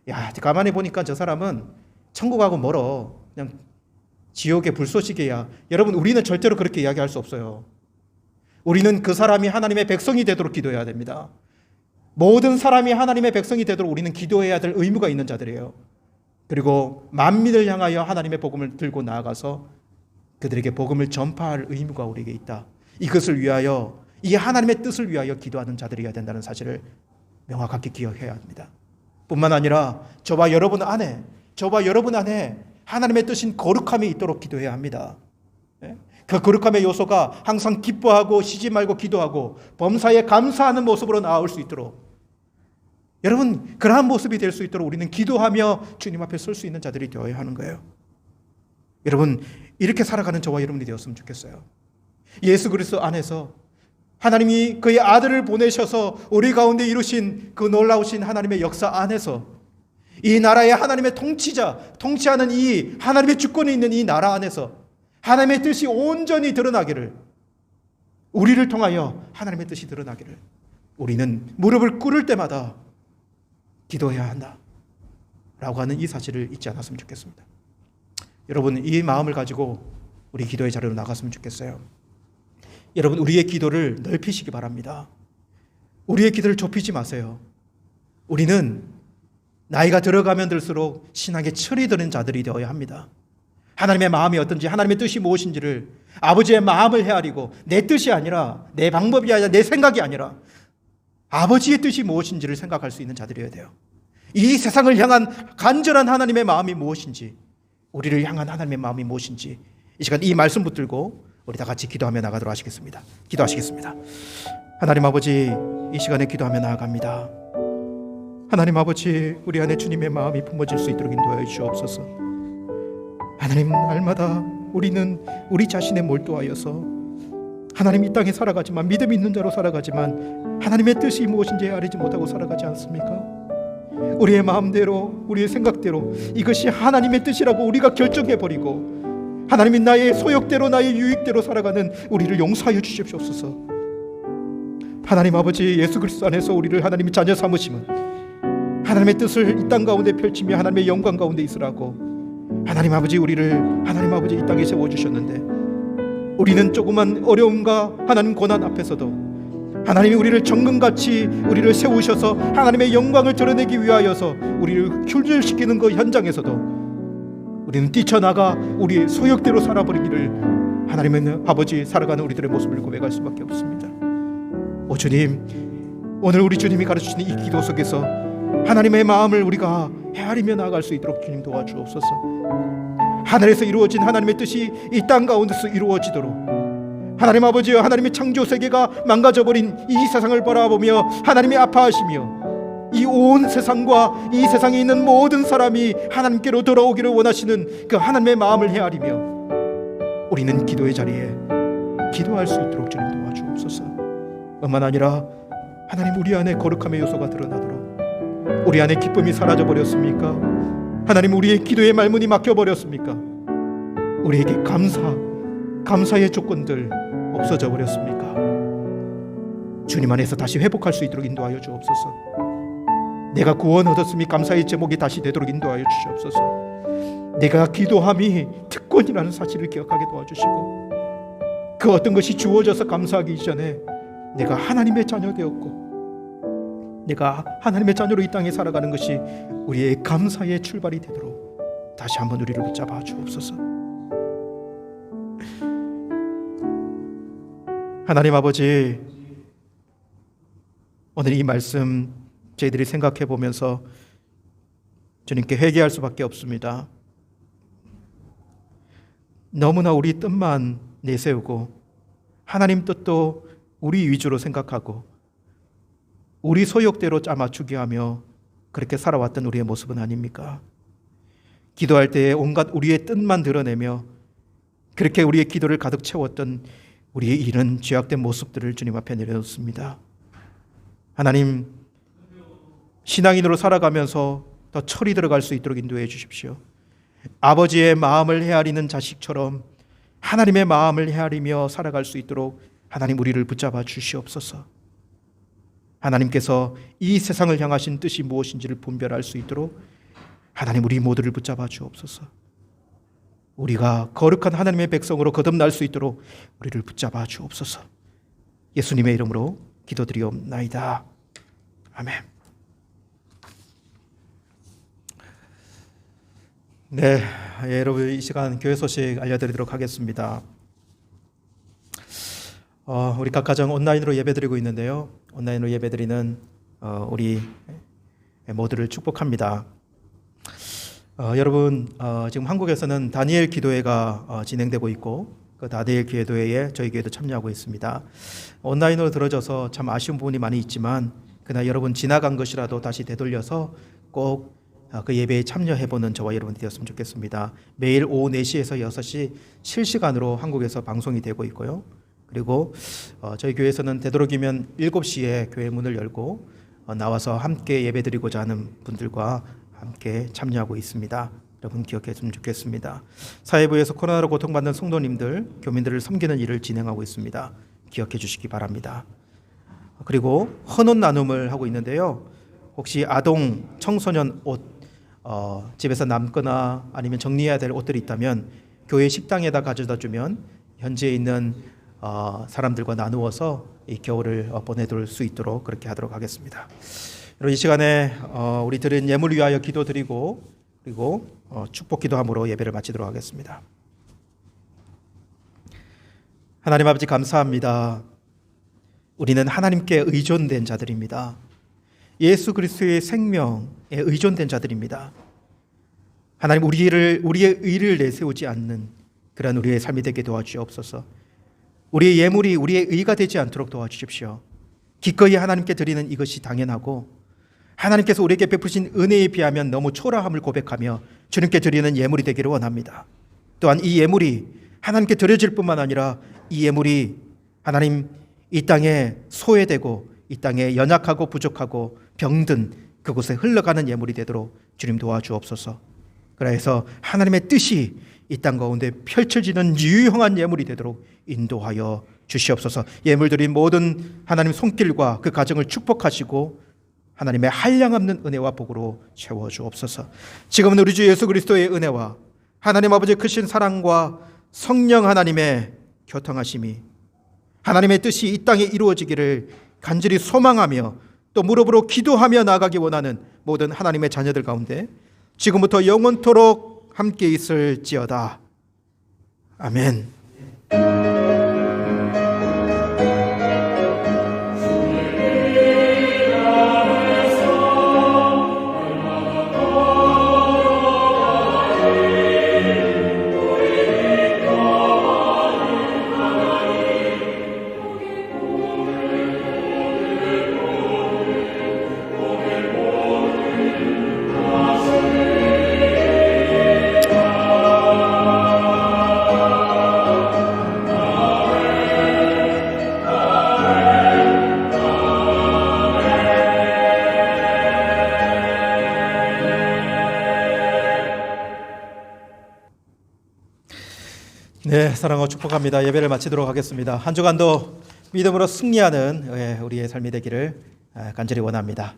[SPEAKER 1] 야, 가만히 보니까 저 사람은 천국하고 멀어, 그냥 지옥의 불쏘시개야. 여러분, 우리는 절대로 그렇게 이야기할 수 없어요. 우리는 그 사람이 하나님의 백성이 되도록 기도해야 됩니다. 모든 사람이 하나님의 백성이 되도록 우리는 기도해야 될 의무가 있는 자들이에요. 그리고 만민을 향하여 하나님의 복음을 들고 나아가서 그들에게 복음을 전파할 의무가 우리에게 있다. 이것을 위하여, 이 하나님의 뜻을 위하여 기도하는 자들이어야 된다는 사실을 명확하게 기억해야 합니다. 뿐만 아니라 저와 여러분 안에 하나님의 뜻인 거룩함이 있도록 기도해야 합니다. 그 거룩함의 요소가 항상 기뻐하고 쉬지 말고 기도하고 범사에 감사하는 모습으로 나올 수 있도록, 여러분, 그러한 모습이 될 수 있도록 우리는 기도하며 주님 앞에 설 수 있는 자들이 되어야 하는 거예요. 여러분, 이렇게 살아가는 저와 여러분이 되었으면 좋겠어요. 예수 그리스도 안에서 하나님이 그의 아들을 보내셔서 우리 가운데 이루신 그 놀라우신 하나님의 역사 안에서 이 나라의 하나님의 통치하는 이 하나님의 주권이 있는 이 나라 안에서 하나님의 뜻이 온전히 드러나기를, 우리를 통하여 하나님의 뜻이 드러나기를 우리는 무릎을 꿇을 때마다 기도해야 한다 라고 하는 이 사실을 잊지 않았으면 좋겠습니다. 여러분, 이 마음을 가지고 우리 기도의 자리로 나갔으면 좋겠어요. 여러분, 우리의 기도를 넓히시기 바랍니다. 우리의 기도를 좁히지 마세요. 우리는 나이가 들어가면 들수록 신앙에 철이 드는 자들이 되어야 합니다. 하나님의 마음이 어떤지, 하나님의 뜻이 무엇인지를 아버지의 마음을 헤아리고, 내 뜻이 아니라, 내 방법이 아니라, 내 생각이 아니라 아버지의 뜻이 무엇인지를 생각할 수 있는 자들이어야 돼요. 이 세상을 향한 간절한 하나님의 마음이 무엇인지, 우리를 향한 하나님의 마음이 무엇인지, 이 시간 이 말씀 붙들고 우리 다 같이 기도하며 나가도록 하시겠습니다. 기도하시겠습니다. 하나님 아버지, 이 시간에 기도하며 나아갑니다. 하나님 아버지, 우리 안에 주님의 마음이 품어질 수 있도록 인도하여 주옵소서. 하나님, 날마다 우리는 우리 자신에 몰두하여서 하나님 이 땅에 살아가지만, 믿음 있는 자로 살아가지만 하나님의 뜻이 무엇인지 알지 못하고 살아가지 않습니까? 우리의 마음대로, 우리의 생각대로 이것이 하나님의 뜻이라고 우리가 결정해버리고 하나님이 나의 소욕대로, 나의 유익대로 살아가는 우리를 용서하여 주십시옵소서. 하나님 아버지, 예수 그리스도 안에서 우리를 하나님이 자녀 삼으심은 하나님의 뜻을 이 땅 가운데 펼치며 하나님의 영광 가운데 있으라고, 하나님 아버지, 우리를 하나님 아버지 이 땅에 세워주셨는데 우리는 조그만 어려움과 하나님 고난 앞에서도 하나님이 우리를 정금같이 우리를 세우셔서 하나님의 영광을 드러내기 위하여서 우리를 균질시키는 그 현장에서도 우리는 뛰쳐나가 우리의 소욕대로 살아버리기를 하나님의 아버지 살아가는 우리들의 모습을 고백할 수밖에 없습니다. 오 주님, 오늘 우리 주님이 가르치시는 이 기도 속에서 하나님의 마음을 우리가 헤아리며 나아갈 수 있도록 주님 도와주옵소서. 하늘에서 이루어진 하나님의 뜻이 이 땅 가운데서 이루어지도록 하나님 아버지여, 하나님의 창조 세계가 망가져버린 이 세상을 바라보며 하나님이 아파하시며 이 온 세상과 이 세상에 있는 모든 사람이 하나님께로 돌아오기를 원하시는 그 하나님의 마음을 헤아리며 우리는 기도의 자리에 기도할 수 있도록 주님 도와주옵소서. 뿐만 아니라 하나님, 우리 안에 거룩함의 요소가 드러나도록, 우리 안에 기쁨이 사라져버렸습니까? 하나님, 우리의 기도의 말문이 막혀버렸습니까? 우리에게 감사의 조건들 없어져 버렸습니까? 주님 안에서 다시 회복할 수 있도록 인도하여 주옵소서. 내가 구원 얻었음이 감사의 제목이 다시 되도록 인도하여 주시옵소서. 내가 기도함이 특권이라는 사실을 기억하게 도와주시고, 그 어떤 것이 주어져서 감사하기 이전에 내가 하나님의 자녀 되었고 내가 하나님의 자녀로 이 땅에 살아가는 것이 우리의 감사의 출발이 되도록 다시 한번 우리를 붙잡아 주옵소서. 하나님 아버지, 오늘 이 말씀 저희들이 생각해 보면서 주님께 회개할 수밖에 없습니다. 너무나 우리 뜻만 내세우고 하나님 뜻도 우리 위주로 생각하고 우리 소욕대로 짜맞추기 하며 그렇게 살아왔던 우리의 모습은 아닙니까? 기도할 때에 온갖 우리의 뜻만 드러내며 그렇게 우리의 기도를 가득 채웠던 우리의 이런 죄악된 모습들을 주님 앞에 내려놓습니다. 하나님, 신앙인으로 살아가면서 더 철이 들어갈 수 있도록 인도해 주십시오. 아버지의 마음을 헤아리는 자식처럼 하나님의 마음을 헤아리며 살아갈 수 있도록 하나님, 우리를 붙잡아 주시옵소서. 하나님께서 이 세상을 향하신 뜻이 무엇인지를 분별할 수 있도록 하나님, 우리 모두를 붙잡아 주옵소서. 우리가 거룩한 하나님의 백성으로 거듭날 수 있도록 우리를 붙잡아 주옵소서. 예수님의 이름으로 기도드리옵나이다. 아멘. 네, 여러분, 이 시간 교회 소식 알려드리도록 하겠습니다. 우리 각 가정 온라인으로 예배드리고 있는데요. 온라인으로 예배드리는 우리 모두를 축복합니다. 여러분, 지금 한국에서는 다니엘 기도회가 진행되고 있고 그 다니엘 기도회에 저희 교회도 참여하고 있습니다. 온라인으로 들어져서 참 아쉬운 부분이 많이 있지만 그러나 여러분, 지나간 것이라도 다시 되돌려서 꼭 그 예배에 참여해보는 저와 여러분이 되었으면 좋겠습니다. 매일 오후 4시에서 6시 실시간으로 한국에서 방송이 되고 있고요. 그리고 저희 교회에서는 되도록이면 7시에 교회 문을 열고 나와서 함께 예배드리고자 하는 분들과 함께 참여하고 있습니다. 여러분 기억했으면 좋겠습니다. 사회부에서 코로나로 고통받는 성도님들, 교민들을 섬기는 일을 진행하고 있습니다. 기억해 주시기 바랍니다. 그리고 헌옷 나눔을 하고 있는데요. 혹시 아동, 청소년 옷 집에서 남거나 아니면 정리해야 될 옷들이 있다면 교회 식당에다 가져다 주면 현지에 있는 사람들과 나누어서 이 겨울을 보내둘 수 있도록 그렇게 하도록 하겠습니다. 여러분, 이 시간에 우리 드린 예물 위하여 기도드리고 그리고 축복 기도함으로 예배를 마치도록 하겠습니다. 하나님 아버지, 감사합니다. 우리는 하나님께 의존된 자들입니다. 예수 그리스도의 생명에 의존된 자들입니다. 하나님, 우리의 의를 내세우지 않는 그런 우리의 삶이 되게 도와주옵소서. 우리의 예물이 우리의 의가 되지 않도록 도와주십시오. 기꺼이 하나님께 드리는 이것이 당연하고 하나님께서 우리에게 베푸신 은혜에 비하면 너무 초라함을 고백하며 주님께 드리는 예물이 되기를 원합니다. 또한 이 예물이 하나님께 드려질 뿐만 아니라 이 예물이 하나님, 이 땅에 소외되고 이 땅에 연약하고 부족하고 병든 그곳에 흘러가는 예물이 되도록 주님 도와주옵소서. 그래서 하나님의 뜻이 이 땅 가운데 펼쳐지는 유용한 예물이 되도록 인도하여 주시옵소서. 예물 드린 모든 하나님 손길과 그 가정을 축복하시고 하나님의 한량없는 은혜와 복으로 채워주옵소서. 지금은 우리 주 예수 그리스도의 은혜와 하나님 아버지의 크신 사랑과 성령 하나님의 교통하심이 하나님의 뜻이 이 땅에 이루어지기를 간절히 소망하며 또 무릎으로 기도하며 나아가기 원하는 모든 하나님의 자녀들 가운데 지금부터 영원토록 함께 있을지어다. 아멘. 네, 사랑하고 축복합니다. 예배를 마치도록 하겠습니다. 한 주간도 믿음으로 승리하는 우리의 삶이 되기를 간절히 원합니다.